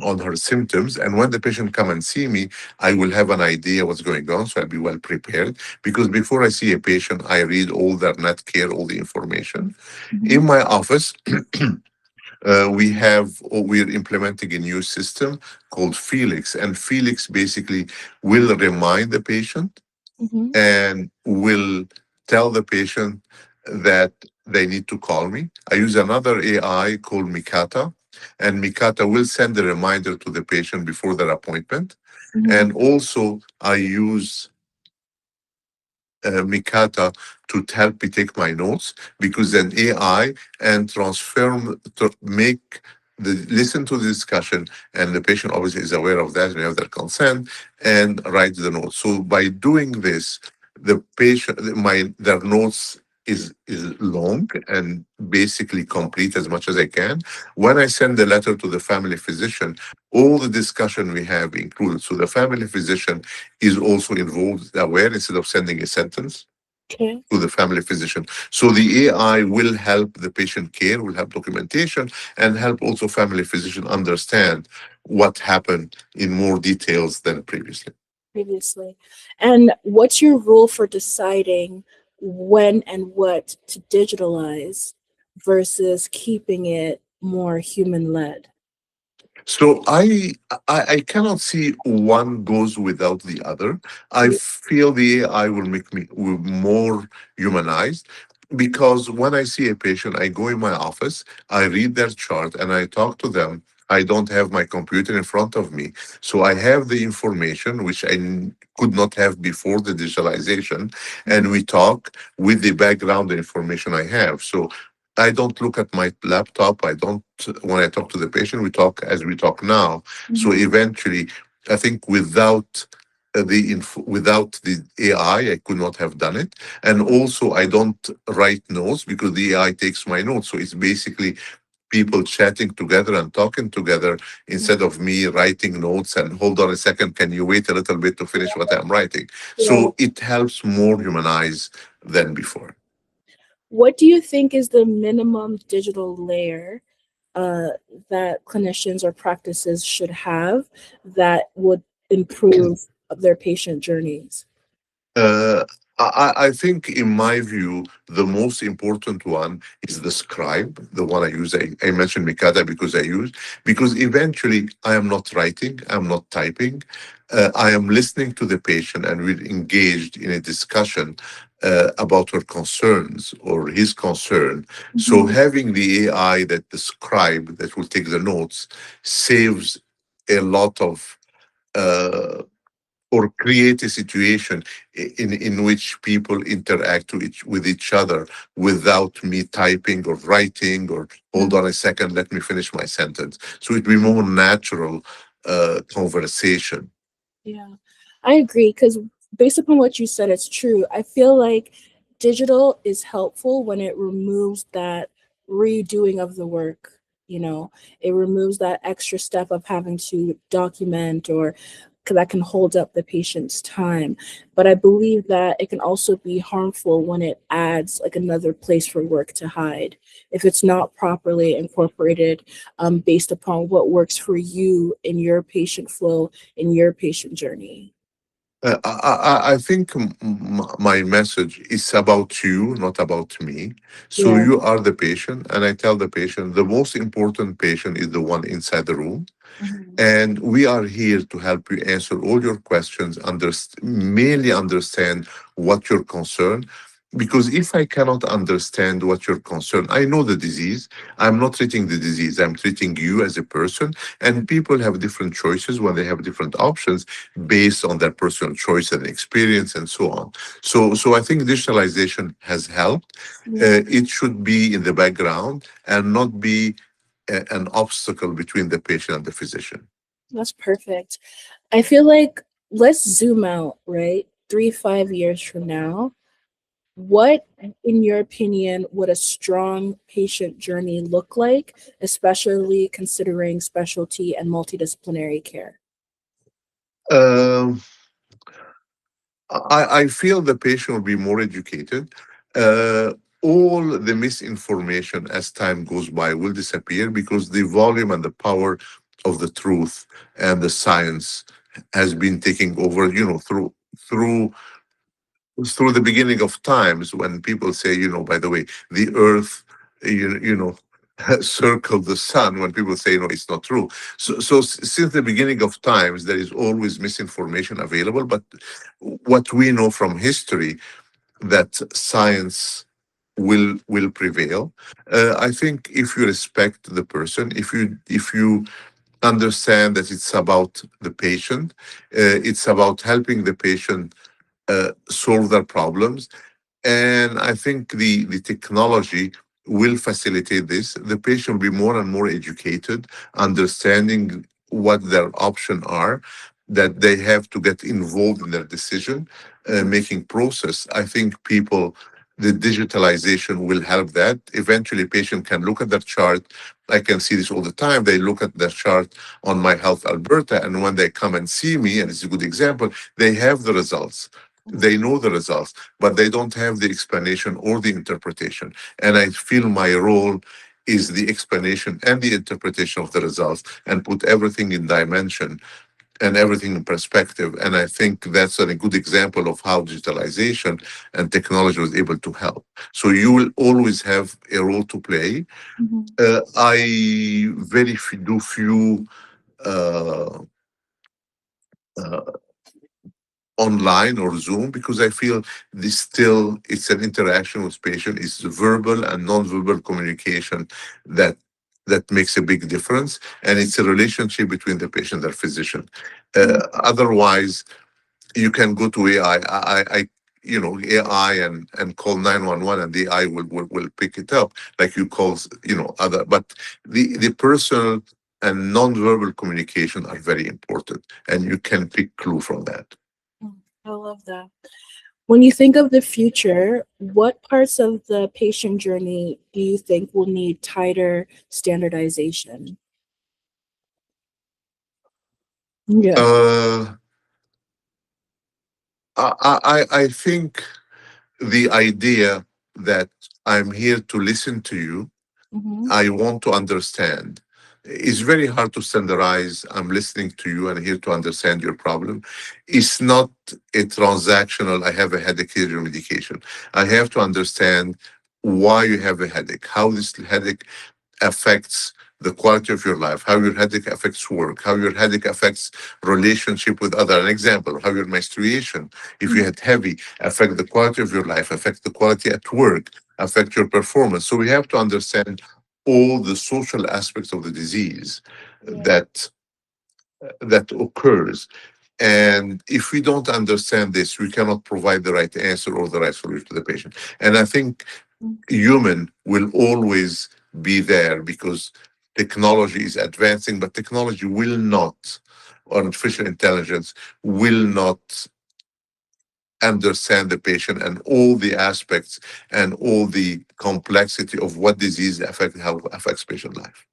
[SPEAKER 2] on her symptoms. And when the patient come and see me, I will have an idea what's going on, so I'll be well prepared. Because before I see a patient, I read all their net care, all the information. In
[SPEAKER 1] Mhm.
[SPEAKER 2] my office, we're implementing a new system called Felix, and Felix basically will remind the patient
[SPEAKER 1] Mhm.
[SPEAKER 2] and will tell the patient that they need to call me. I use another AI called Mikata, and Mikata will send a reminder to the patient before their appointment.
[SPEAKER 1] Mhm.
[SPEAKER 2] And also, I use Mikata to help me take my notes because an AI and transform to make the listen to the discussion, and the patient obviously is aware of that and have their consent and write the notes. So by doing this, the patient their notes is long and basically complete as much as I can. When I send the letter to the family physician, all the discussion we have included. So the family physician is also involved, aware, instead of sending a sentence
[SPEAKER 1] Okay.
[SPEAKER 2] to the family physician. So the AI will help the patient care, will help documentation, and help also family physician understand what happened in more details than previously.
[SPEAKER 1] Previously. And what's your rule for deciding when and what to digitalize versus keeping it more human led?
[SPEAKER 2] So I cannot see one goes without the other. I feel the AI will make me more humanized because when I see a patient, I go in my office, I read their chart, and I talk to them. I don't have my computer in front of me, so I have the information which could not have before the digitalization, and we talk with the background information I have. So I don't look at my laptop. I don't, when I talk to the patient, we talk as we talk now. So
[SPEAKER 1] Mhm.
[SPEAKER 2] eventually, I think without the AI, I could not have done it. And also, I don't write notes because the AI takes my notes. So it's basically people chatting together and talking together instead of me writing notes and hold on a second, can you wait a little bit to finish what I'm writing?
[SPEAKER 1] Yeah.
[SPEAKER 2] So it helps more humanize than before.
[SPEAKER 1] What do you think is the minimum digital layer uh, that clinicians or practices should have that would improve their patient journeys?
[SPEAKER 2] Uh, I think, in my view, the most important one is the scribe, the one I use. I mentioned Mikada because eventually I am not writing, I'm not typing. I am listening to the patient and we're engaged in a discussion about her concerns or his concern. So
[SPEAKER 1] Mhm.
[SPEAKER 2] having the AI that the scribe that will take the notes saves a lot of uh, or create a situation in which people interact with each other without me typing or writing or hold
[SPEAKER 1] Yeah.
[SPEAKER 2] on a second, let me finish my sentence. So it'd be more natural conversation.
[SPEAKER 1] Yeah, I agree because based upon what you said, it's true. I feel like digital is helpful when it removes that redoing of the work. It removes that extra step of having to document or that can hold up the patient's time. But I believe that it can also be harmful when it adds like another place for work to hide if it's not properly incorporated based upon what works for you in your patient flow, in your patient journey.
[SPEAKER 2] I think my message is about you, not about me. So
[SPEAKER 1] Yeah.
[SPEAKER 2] you are the patient, and I tell the patient the most important patient is the one inside the room.
[SPEAKER 1] Mhm.
[SPEAKER 2] And we are here to help you answer all your questions, mainly understand what your concern. Because if I cannot understand what your concern, I know the disease. I'm not treating the disease. I'm treating you as a person. And people have different choices when they have different options based on their personal choice and experience and so on. So I think digitalization has helped.
[SPEAKER 1] Yeah,
[SPEAKER 2] It should be in the background and not be an obstacle between the patient and the physician.
[SPEAKER 1] that's perfect. I feel like let's zoom out, right? 3, 5 years from now, what, in your opinion, would a strong patient journey look like, especially considering specialty and multidisciplinary care?
[SPEAKER 2] Um, I feel the patient will be more educated. Uh, all the misinformation as time goes by will disappear because the volume and the power of the truth and the science has been taking over, through through the beginning of times when people say, by the way, the earth, you know, circled the sun, when people say, no, it's not true. So since the beginning of times, there is always misinformation available. But what we know from history, that science will prevail. I think if you respect the person, if you understand that it's about the patient, it's about helping the patient solve their problems. And I think the technology will facilitate this. The patient will be more and more educated, understanding what their options are, that they have to get involved in their decision making process. I think the digitalization will help that. Eventually, patient can look at their chart. I can see this all the time. They look at their chart on My Health Alberta, and when they come and see me, and it's a good example, they have the results. They know the results, but they don't have the explanation or the interpretation. And I feel my role is the explanation and the interpretation of the results and put everything in dimension and everything in perspective. And I think that's a good example of how digitalization and technology was able to help. So you will always have a role to play.
[SPEAKER 1] Mhm.
[SPEAKER 2] I very do few uh, uh, online or Zoom because I feel this still it's an interaction with patient. It's verbal and non-verbal communication that makes a big difference, and it's a relationship between the patient and physician. Otherwise, you can go to AI. AI and call 911 and the AI will pick it up like you call other. But the personal and non-verbal communication are very important, and you can pick clue from that.
[SPEAKER 1] I love that. When you think of the future, what parts of the patient journey do you think will need tighter standardization? Yeah.
[SPEAKER 2] Uh, I think the idea that I'm here to listen to you,
[SPEAKER 1] Hmm.
[SPEAKER 2] I want to understand. It's very hard to standardize. I'm listening to you and here to understand your problem. It's not a transactional, I have a headache, here's your medication. I have to understand why you have a headache, how this headache affects the quality of your life, how your headache affects work, how your headache affects relationship with other. An example, how your menstruation, if you had heavy, affect the quality of your life, affect the quality at work, affect your performance. So we have to understand all the social aspects of the disease
[SPEAKER 1] Yeah.
[SPEAKER 2] that occurs. And if we don't understand this, we cannot provide the right answer or the right solution to the patient. And I think human will always be there because technology is advancing, but technology will not, or artificial intelligence will not understand the patient and all the aspects and all the complexity of what disease how affects patient life.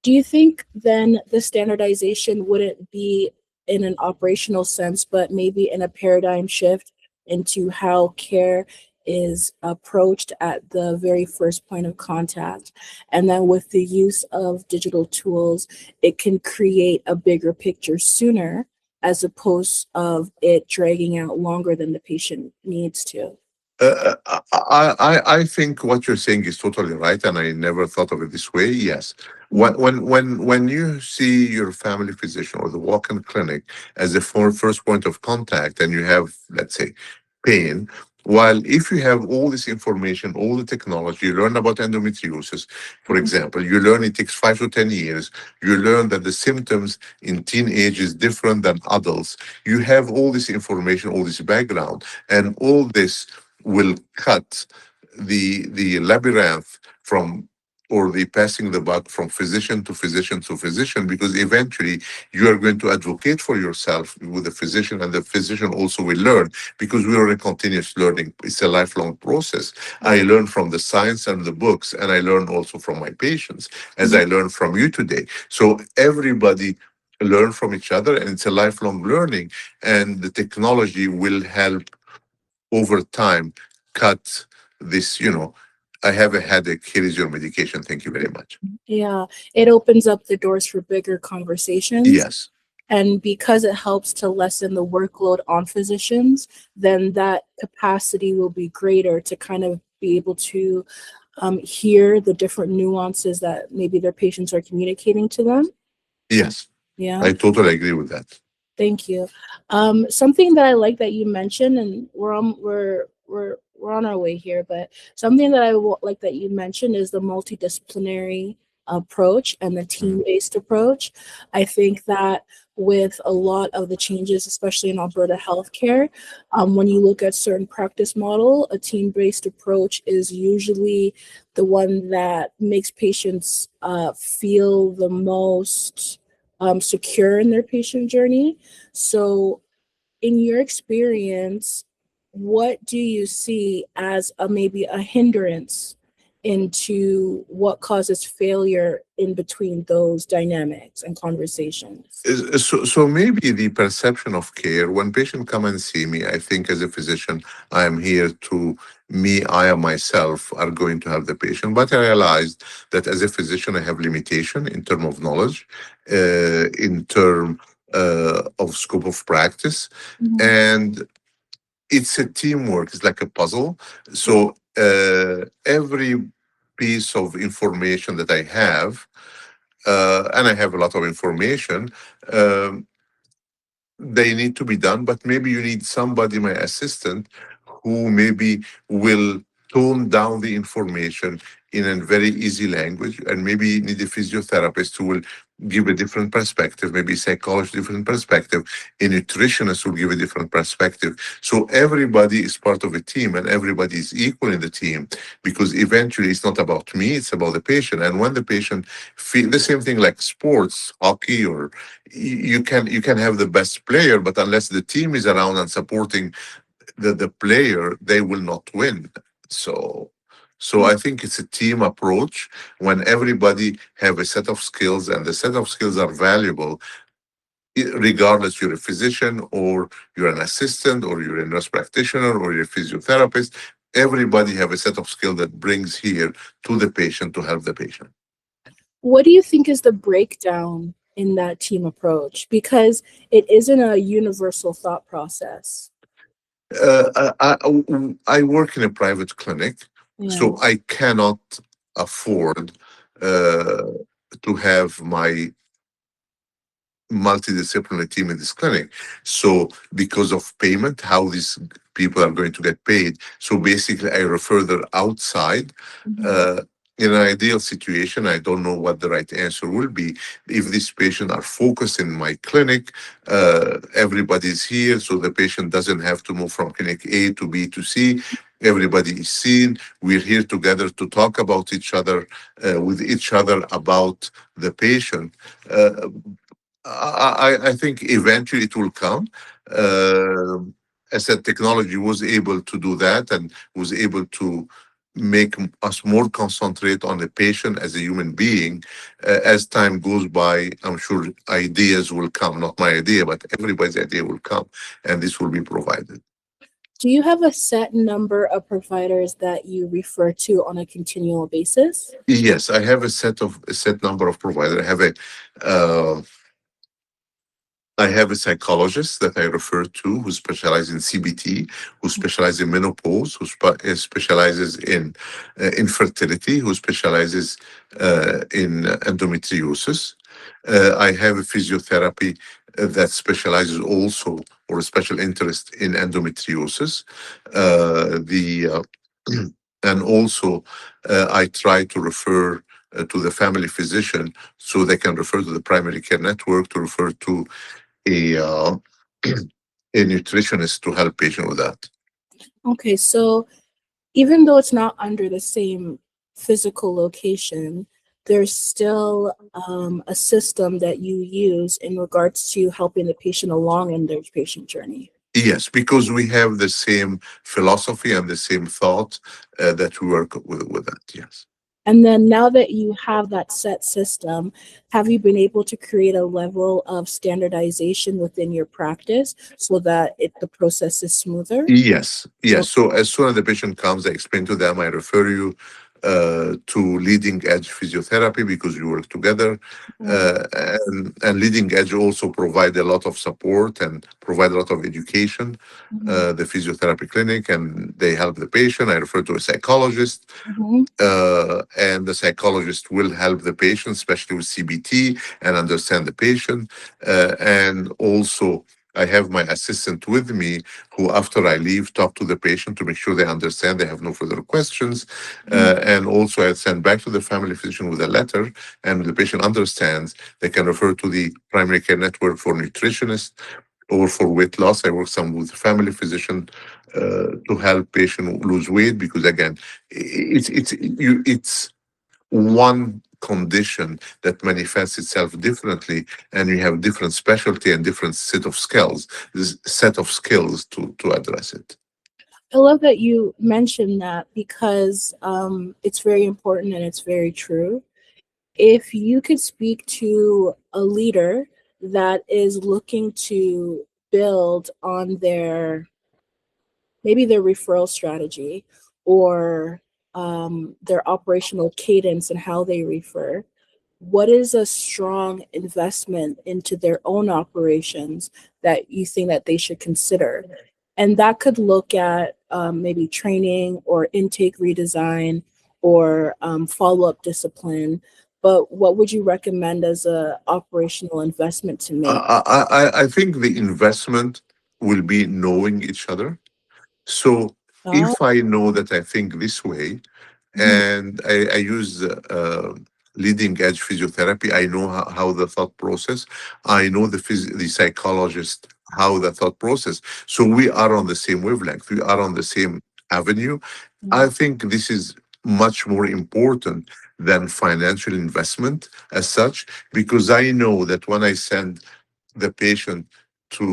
[SPEAKER 1] Do you think then the standardization wouldn't be in an operational sense, but maybe in a paradigm shift into how care is approached at the very first point of contact. And then with the use of digital tools, it can create a bigger picture sooner as opposed of it dragging out longer than the patient needs to.
[SPEAKER 2] I think what you're saying is totally right, and I never thought of it this way. Yes,
[SPEAKER 1] Mhm.
[SPEAKER 2] when you see your family physician or the walk-in clinic as a first point of contact, and you have, let's say, pain. While if you have all this information, all the technology, you learn about endometriosis, for example, you learn it takes 5 to 10 years. You learn that the symptoms in teenage is different than adults. You have all this information, all this background, and all this will cut the labyrinth from or the passing the buck from physician to physician to physician, because eventually you are going to advocate for yourself with the physician, and the physician also will learn, because we are in continuous learning. It's a lifelong process. I learn from the science and the books, and I learn also from my patients, as I learn from you today. So everybody learn from each other, and it's a lifelong learning, and the technology will help over time cut this, I have a headache, here is your medication, thank you very much.
[SPEAKER 1] Yeah, it opens up the doors for bigger conversations.
[SPEAKER 2] Yes.
[SPEAKER 1] And because it helps to lessen the workload on physicians, then that capacity will be greater to kind of be able to hear the different nuances that maybe their patients are communicating to them.
[SPEAKER 2] Yes,
[SPEAKER 1] Yeah.
[SPEAKER 2] I totally agree with that.
[SPEAKER 1] Thank you. Something that I like that you mentioned, and we're on our way here, but something that like that you mentioned is the multidisciplinary approach and the
[SPEAKER 2] Mhm.
[SPEAKER 1] team-based approach. I think that with a lot of the changes, especially in Alberta healthcare, when you look at certain practice model, a team-based approach is usually the one that makes patients feel the most secure in their patient journey. So, in your experience, what do you see as maybe a hindrance into what causes failure in between those dynamics and conversations?
[SPEAKER 2] So maybe the perception of care when patient come and see me, I think as a physician, I am here to me, I am myself are going to have the patient. But I realized that as a physician, I have limitation in term of knowledge, in term of scope of practice,
[SPEAKER 1] Mhm.
[SPEAKER 2] and it's a teamwork. It's like a puzzle. So every piece of information that I have, and I have a lot of information. Um, they need to be done, but maybe you need somebody, my assistant, who maybe will tone down the information in a very easy language, and maybe need a physiotherapist who will give a different perspective, maybe psychologist different perspective, a nutritionist will give a different perspective. So everybody is part of a team, and everybody is equal in the team, because eventually it's not about me, it's about the patient. And when the patient feel the same thing like sports, hockey, or you can have the best player, but unless the team is around and supporting the player, they will not win. So I think it's a team approach. When everybody have a set of skills, and the set of skills are valuable, regardless you're a physician or you're an assistant or you're a nurse practitioner or you're a physiotherapist, everybody have a set of skill that brings here to the patient to help the patient.
[SPEAKER 1] What do you think is the breakdown in that team approach? Because it isn't a universal thought process.
[SPEAKER 2] I work in a private clinic,
[SPEAKER 1] Yeah.
[SPEAKER 2] so I cannot afford uh, to have my multidisciplinary team in this clinic. So because of payment, how these people are going to get paid. So basically, I refer them outside.
[SPEAKER 1] Mhm.
[SPEAKER 2] Uh, in an ideal situation, I don't know what the right answer will be. If these patients are focused in my clinic, everybody's here, so the patient doesn't have to move from clinic A to B to C. Everybody is seen. We're here together to talk about each other, with each other about the patient. Uh, I think eventually it will come. Uh, as that technology was able to do that and was able to make us more concentrate on the patient as a human being. As time goes by, I'm sure ideas will come, not my idea, but everybody's idea will come, and this will be provided.
[SPEAKER 1] Do you have a set number of providers that you refer to on a continual basis?
[SPEAKER 2] Yes, I have a set number of providers. Uh, I have a psychologist that I refer to who specializes in CBT, who specializes in menopause, specializes in infertility, who specializes in endometriosis. I have a physiotherapy that specializes also or a special interest in endometriosis. The and also I try to refer to the family physician so they can refer to the primary care network to refer to a a nutritionist to help patient with that.
[SPEAKER 1] Okay, so even though it's not under the same physical location, there's still a system that you use in regards to helping the patient along in their patient journey.
[SPEAKER 2] Yes, because we have the same philosophy and the same thought that we work with that. Yes.
[SPEAKER 1] And then now that you have that set system, have you been able to create a level of standardization within your practice so that the process is smoother?
[SPEAKER 2] Yes, yes.
[SPEAKER 1] Oh,
[SPEAKER 2] So as soon as the patient comes, I explain to them, I refer you to leading edge physiotherapy because we work together.
[SPEAKER 1] mhm,
[SPEAKER 2] And leading edge also provide a lot of support and provide a lot of education,
[SPEAKER 1] mhm,
[SPEAKER 2] the physiotherapy clinic, and they help the patient. I refer to a psychologist,
[SPEAKER 1] mhm,
[SPEAKER 2] and the psychologist will help the patient, especially with CBT, and understand the patient. And also, I have my assistant with me who, after I leave, talk to the patient to make sure they understand, they have no further questions.
[SPEAKER 1] mhm.
[SPEAKER 2] And also, I send back to the family physician with a letter, and the patient understands, they can refer to the primary care network for nutritionist or for weight loss. I work some with family physician to help patient lose weight because again, it's one condition that manifests itself differently, and you have different specialty and different set of skills to address it.
[SPEAKER 1] I love that you mentioned that because it's very important and it's very true. If you could speak to a leader that is looking to build on maybe their referral strategy or their operational cadence and how they refer, what is a strong investment into their own operations that you think that they should consider? And that could look at maybe training or intake redesign or follow-up discipline. But what would you recommend as a operational investment to make?
[SPEAKER 2] I think the investment will be knowing each other. So
[SPEAKER 1] Oh,
[SPEAKER 2] if I know that I think this way,
[SPEAKER 1] mhm,
[SPEAKER 2] and I use leading edge physiotherapy. I know how the thought process. I know the psychologist how the thought process. So we are on the same wavelength. We are on the same avenue. I
[SPEAKER 1] mhm.
[SPEAKER 2] think this is much more important than financial investment as such, because I know that when I send the patient to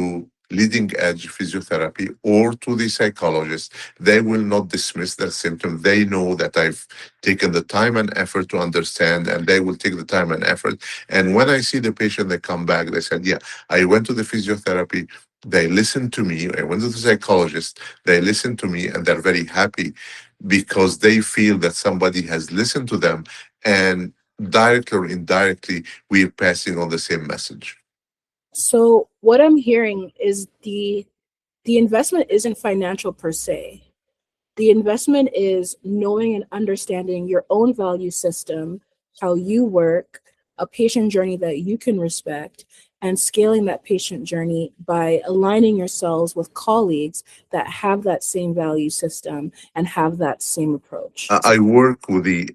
[SPEAKER 2] leading edge physiotherapy or to the psychologist, they will not dismiss their symptom. They know that I've taken the time and effort to understand, and they will take the time and effort. And when I see the patient, they come back, they said, yeah, I went to the physiotherapy. They listened to me. I went to the psychologist. They listened to me, and they're very happy because they feel that somebody has listened to them, and directly or indirectly, we're passing on the same message.
[SPEAKER 1] So what I'm hearing is the investment isn't financial per se. The investment is knowing and understanding your own value system, how you work, a patient journey that you can respect, and scaling that patient journey by aligning yourselves with colleagues that have that same value system and have that same approach.
[SPEAKER 2] I work with the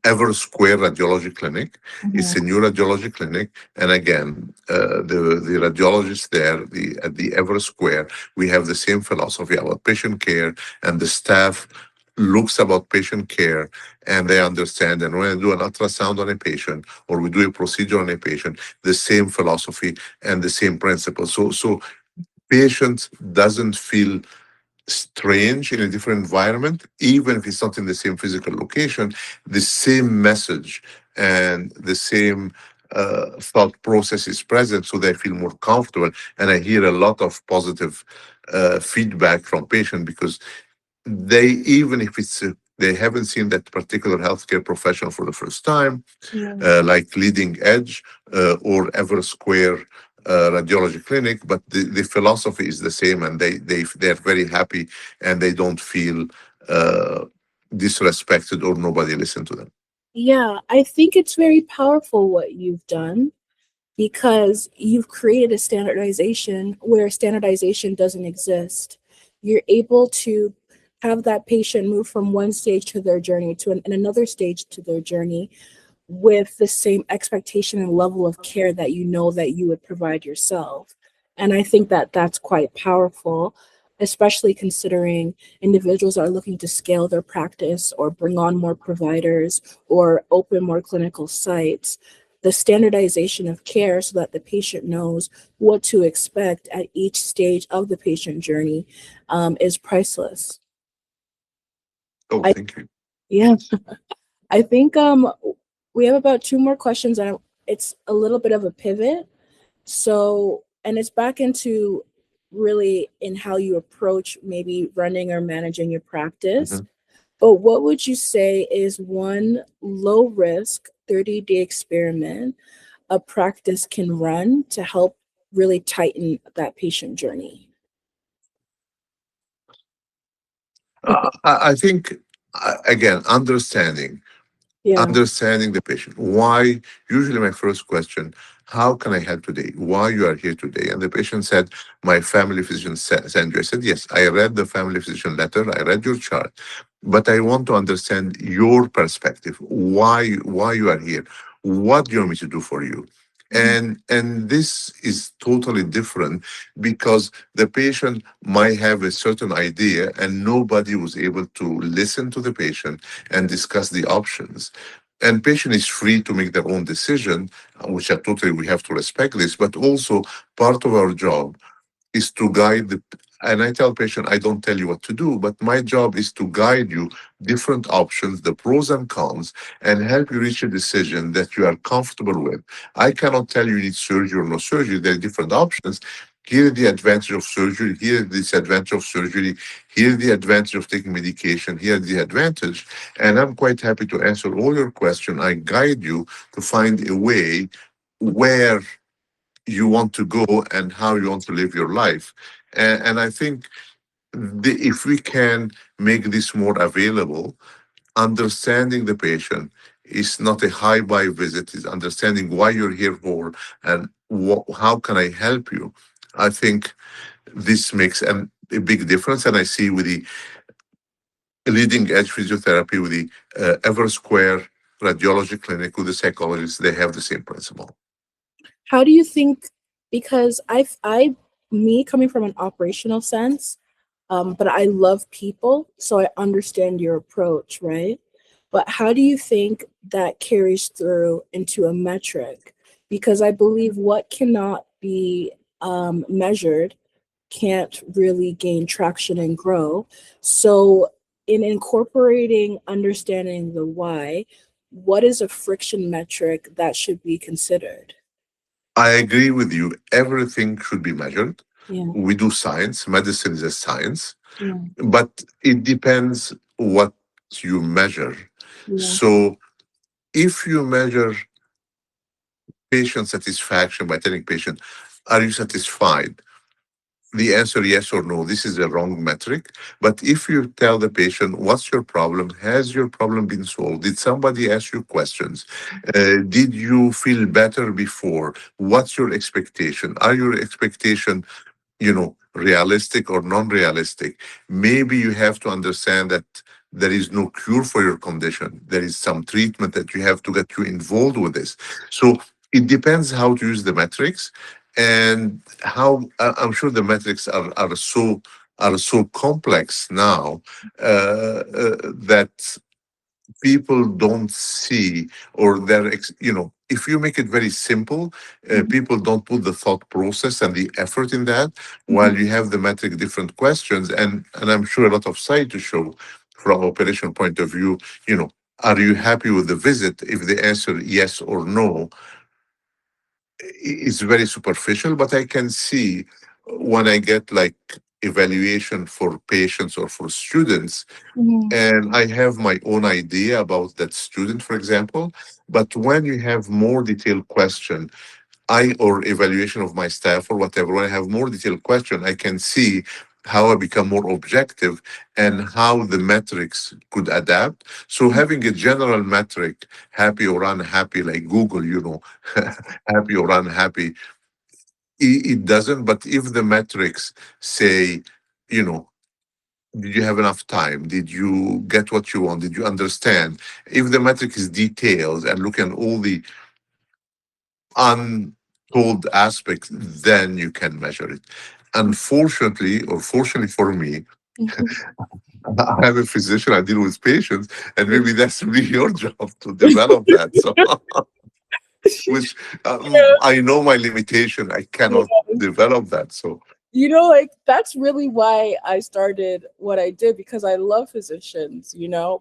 [SPEAKER 2] Ever Square Radiology Clinic. It's
[SPEAKER 1] Mhm.
[SPEAKER 2] a new radiology clinic, and again, the radiologists there, the at the Ever Square, we have the same philosophy about patient care, and the staff looks about patient care, and they understand. And when I do an ultrasound on a patient or we do a procedure on a patient, the same philosophy and the same principle. So patient doesn't feel strange in a different environment, even if it's not in the same physical location, the same message and the same thought process is present, so they feel more comfortable. And I hear a lot of positive feedback from patients because they, even if they haven't seen that particular healthcare professional for the first time,
[SPEAKER 1] Yeah.
[SPEAKER 2] like Leading Edge or Ever Square radiology clinic, but the philosophy is the same, and they're very happy, and they don't feel uh, disrespected or nobody listen to them.
[SPEAKER 1] Yeah, I think it's very powerful what you've done because you've created a standardization where standardization doesn't exist. You're able to have that patient move from one stage to their journey to another stage to their journey with the same expectation and level of care that you know that you would provide yourself. And I think that that's quite powerful, especially considering individuals are looking to scale their practice or bring on more providers or open more clinical sites. The standardization of care so that the patient knows what to expect at each stage of the patient journey is priceless.
[SPEAKER 2] Oh,
[SPEAKER 1] I
[SPEAKER 2] thank you.
[SPEAKER 1] yeah, I think we have about two more questions and it's a little bit of a pivot. So, and it's back into really in how you approach maybe running or managing your practice.
[SPEAKER 2] Mhm.
[SPEAKER 1] But what would you say is one low risk 30-day experiment a practice can run to help really tighten that patient journey?
[SPEAKER 2] I think, again,
[SPEAKER 1] Yeah.
[SPEAKER 2] understanding the patient. Why? Usually, my first question: how can I help today? Why you are here today? And the patient said, "My family physician sent you." I said, "Yes, I read the family physician letter. I read your chart, but I want to understand your perspective. Why you are here? What do you want me to do for you?"
[SPEAKER 1] Mhm.
[SPEAKER 2] And this is totally different because the patient might have a certain idea and nobody was able to listen to the patient and discuss the options. And patient is free to make their own decision, which are totally, we have to respect this, but also part of our job is to guide the, and I tell patient, I don't tell you what to do, but my job is to guide you different options, the pros and cons, and help you reach a decision that you are comfortable with. I cannot tell you need surgery or no surgery. There are different options. Here is the advantage of surgery. Here is the disadvantage of surgery. Here is the advantage of taking medication. Here is the advantage. And I'm quite happy to answer all your questions. I guide you to find a way where you want to go and how you want to live your life. And I think if we can make this more available, understanding the patient is not a high by visit, is understanding why you're here for and how can I help you. I think this makes a big difference. And I see with the leading edge physiotherapy, with the Ever Square radiology clinic, with the psychologists, they have the same principle.
[SPEAKER 1] How do you think, because me coming from an operational sense, but I love people, so I understand your approach, right? But how do you think that carries through into a metric? Because I believe what cannot be measured can't really gain traction and grow. So, in incorporating understanding the why, what is a friction metric that should be considered?
[SPEAKER 2] I agree with you. Everything should be measured.
[SPEAKER 1] Yeah,
[SPEAKER 2] We do science. Medicine is a science,
[SPEAKER 1] yeah,
[SPEAKER 2] but it depends what you measure.
[SPEAKER 1] yeah.
[SPEAKER 2] So if you measure patient satisfaction by telling patient, "Are you satisfied?" The answer yes or no. This is a wrong metric. But if you tell the patient, "What's your problem? Has your problem been solved? Did somebody ask you questions? Did you feel better before? What's your expectation? Are your expectation realistic or non-realistic?" Maybe you have to understand that there is no cure for your condition. There is some treatment that you have to get you involved with this. So it depends how to use the metrics and how I'm sure the metrics are so complex now that people don't see, or they're if you make it very simple,
[SPEAKER 1] Mhm,
[SPEAKER 2] people don't put the thought process and the effort in that. While
[SPEAKER 1] mhm,
[SPEAKER 2] you have the metric different questions, and I'm sure a lot of side to show from operation point of view, you know, are you happy with the visit? If the answer yes or no is very superficial, but I can see when I get like evaluation for patients or for students,
[SPEAKER 1] mhm,
[SPEAKER 2] and I have my own idea about that student, for example. But when you have more detailed question, I or evaluation of my staff or whatever, when I have more detailed question, I can see how I become more objective and how the metrics could adapt. So having a general metric, happy or unhappy, like Google, happy or unhappy, it doesn't. But if the metrics say, you know, did you have enough time? Did you get what you want? Did you understand? If the metric is detailed and look at all the untold aspects, then you can measure it. Unfortunately, or fortunately for me,
[SPEAKER 1] mhm.
[SPEAKER 2] I'm a physician, I deal with patients, and
[SPEAKER 1] Yeah.
[SPEAKER 2] maybe that's really your job to develop that. So, which I know my limitation, I cannot
[SPEAKER 1] Yeah.
[SPEAKER 2] develop that. So,
[SPEAKER 1] Like that's really why I started what I did because I love physicians,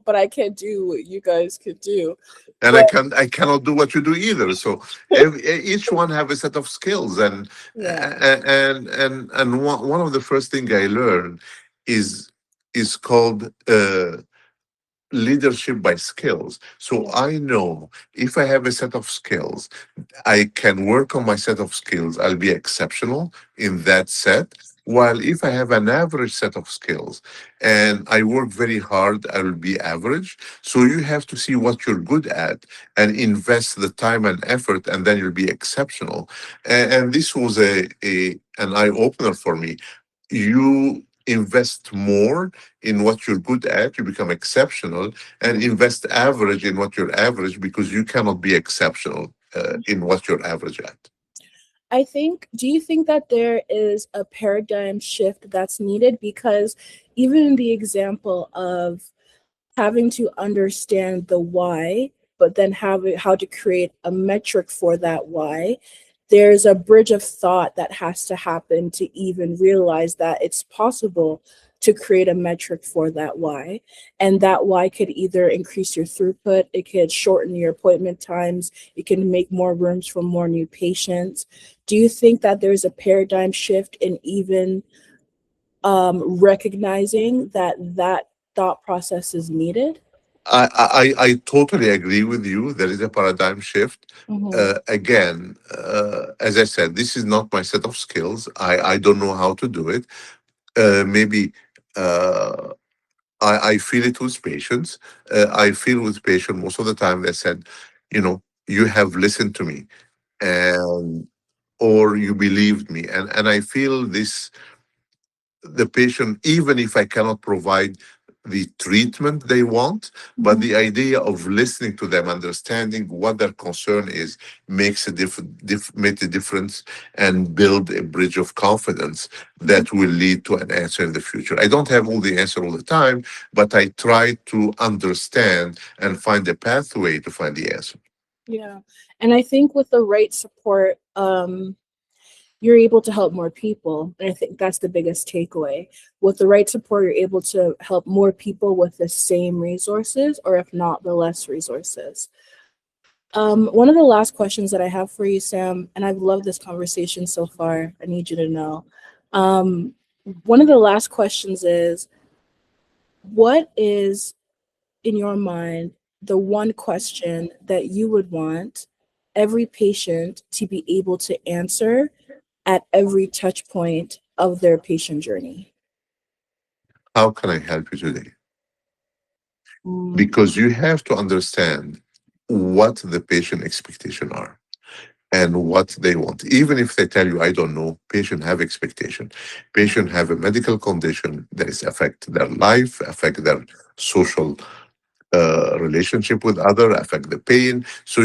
[SPEAKER 1] but I can't do what you guys could do.
[SPEAKER 2] and
[SPEAKER 1] But
[SPEAKER 2] I cannot do what you do either. So each one have a set of skills,
[SPEAKER 1] yeah.
[SPEAKER 2] and one of the first thing I learned is called leadership by skills. So
[SPEAKER 1] Yeah.
[SPEAKER 2] I know if I have a set of skills, I can work on my set of skills. I'll be exceptional in that set. While if I have an average set of skills and I work very hard, I will be average. So you have to see what you're good at and invest the time and effort, and then you'll be exceptional. And this was an eye opener for me. You invest more in what you're good at, you become exceptional, and invest average in what you're average because you cannot be exceptional in what you're average at.
[SPEAKER 1] Do you think that there is a paradigm shift that's needed? Because even in the example of having to understand the why, but then how to create a metric for that why, there's a bridge of thought that has to happen to even realize that it's possible to create a metric for that why. And that why could either increase your throughput, it could shorten your appointment times, it can make more rooms for more new patients. Do you think that there's a paradigm shift in even recognizing that thought process is needed?
[SPEAKER 2] I totally agree with you. There is a paradigm shift.
[SPEAKER 1] Mm-hmm.
[SPEAKER 2] Again, as I said, this is not my set of skills. I don't know how to do it. Maybe uh, I feel it with patients. I feel with patients most of the time they said, you have listened to me and or you believed me. And I feel this the patient, even if I cannot provide the treatment they want, but
[SPEAKER 1] Mm-hmm.
[SPEAKER 2] the idea of listening to them, understanding what their concern is, makes make a difference and build a bridge of confidence
[SPEAKER 1] Mm-hmm.
[SPEAKER 2] that will lead to an answer in the future. I don't have all the answer all the time, but I try to understand and find a pathway to find the answer.
[SPEAKER 1] Yeah. And I think with the right support, you're able to help more people. And I think that's the biggest takeaway. With the right support, you're able to help more people with the same resources, or if not, the less resources. One of the last questions that I have for you, Sam, and I've loved this conversation so far. I need you to know. Um, One of the last questions is, what is in your mind the one question that you would want every patient to be able to answer at every touch point of their patient journey?
[SPEAKER 2] How can I help you today?
[SPEAKER 1] Mm,
[SPEAKER 2] Because you have to understand what the patient expectation are and what they want. Even if they tell you, I don't know, patient have expectation. Patient have a medical condition that is affect their life, affect their social relationship with other, affect the pain. So,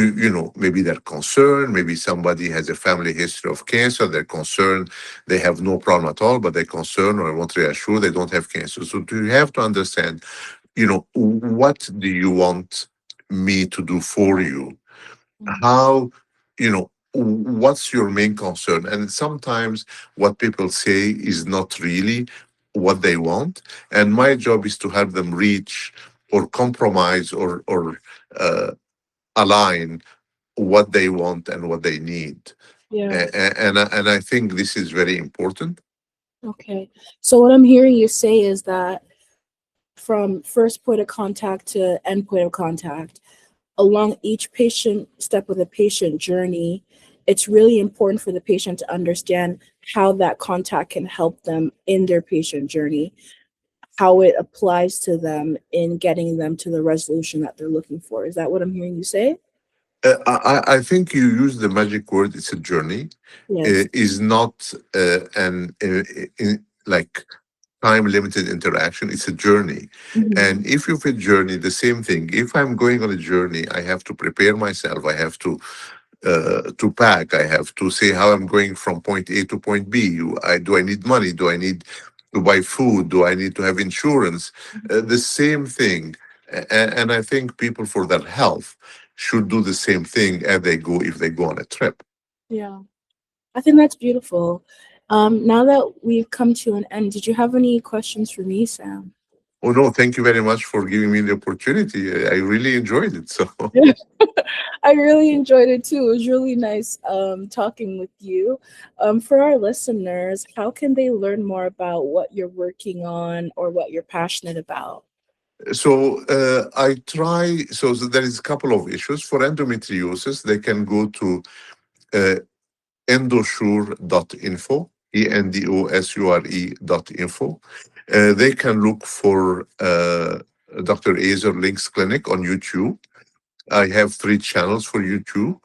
[SPEAKER 2] maybe they're concerned, maybe somebody has a family history of cancer, they're concerned, they have no problem at all, but they're concerned or want to reassure they don't have cancer. So you have to understand, what do you want me to do for you?
[SPEAKER 1] Mhm.
[SPEAKER 2] how, what's your main concern? And sometimes what people say is not really what they want. And my job is to help them reach or compromise or uh, align what they want and what they need.
[SPEAKER 1] Yeah.
[SPEAKER 2] And I think this is very important.
[SPEAKER 1] Okay. So what I'm hearing you say is that from first point of contact to end point of contact, along each patient step of the patient journey, it's really important for the patient to understand how that contact can help them in their patient journey, how it applies to them in getting them to the resolution that they're looking for. Is that what I'm hearing you say?
[SPEAKER 2] I think you use the magic word. It's a journey.
[SPEAKER 1] Yes.
[SPEAKER 2] Is not an like time limited interaction. It's a journey.
[SPEAKER 1] Hmm.
[SPEAKER 2] And if you fit journey, the same thing. If I'm going on a journey, I have to prepare myself. I have to pack. I have to say how I'm going from point A to point B. Do I need money? Do I need to buy food? Do I need to have insurance? The same thing. And I think people for their health should do the same thing as they go if they go on a trip.
[SPEAKER 1] Yeah. I think that's beautiful. Now that we've come to an end, did you have any questions for me, Sam?
[SPEAKER 2] Oh no, thank you very much for giving me the opportunity. I really enjoyed it. So
[SPEAKER 1] I really enjoyed it too. It was really nice talking with you. For our listeners, how can they learn more about what you're working on or what you're passionate about?
[SPEAKER 2] I try. So there is a couple of issues for endometriosis. They can go to uh, endosure.info, endosure.info. They can look for Dr. Azer Links Clinic on YouTube. I have three channels for YouTube.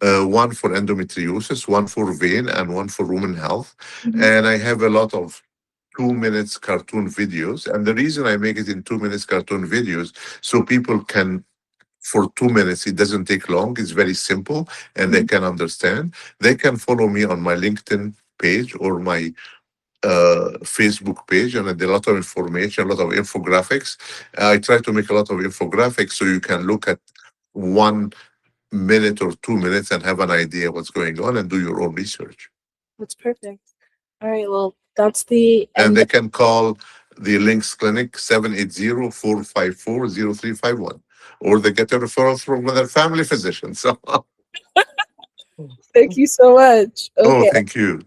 [SPEAKER 2] One for endometriosis, one for vein, and one for women health.
[SPEAKER 1] Mhm.
[SPEAKER 2] And I have a lot of 2 minutes cartoon videos. And the reason I make it in 2 minutes cartoon videos, so people can, for 2 minutes, it doesn't take long, it's very simple, and they
[SPEAKER 1] Mhm.
[SPEAKER 2] can understand. They can follow me on my LinkedIn page or my Facebook page, and a lot of information, a lot of infographics. I try to make a lot of infographics so you can look at 1 minute or 2 minutes and have an idea what's going on and do your own research.
[SPEAKER 1] That's perfect. All right, well, that's the
[SPEAKER 2] And
[SPEAKER 1] end.
[SPEAKER 2] they can call the Links Clinic 780-454-0351, or they get a referral from their family physician. So,
[SPEAKER 1] Thank you so much.
[SPEAKER 2] oh,
[SPEAKER 1] Okay.
[SPEAKER 2] thank you.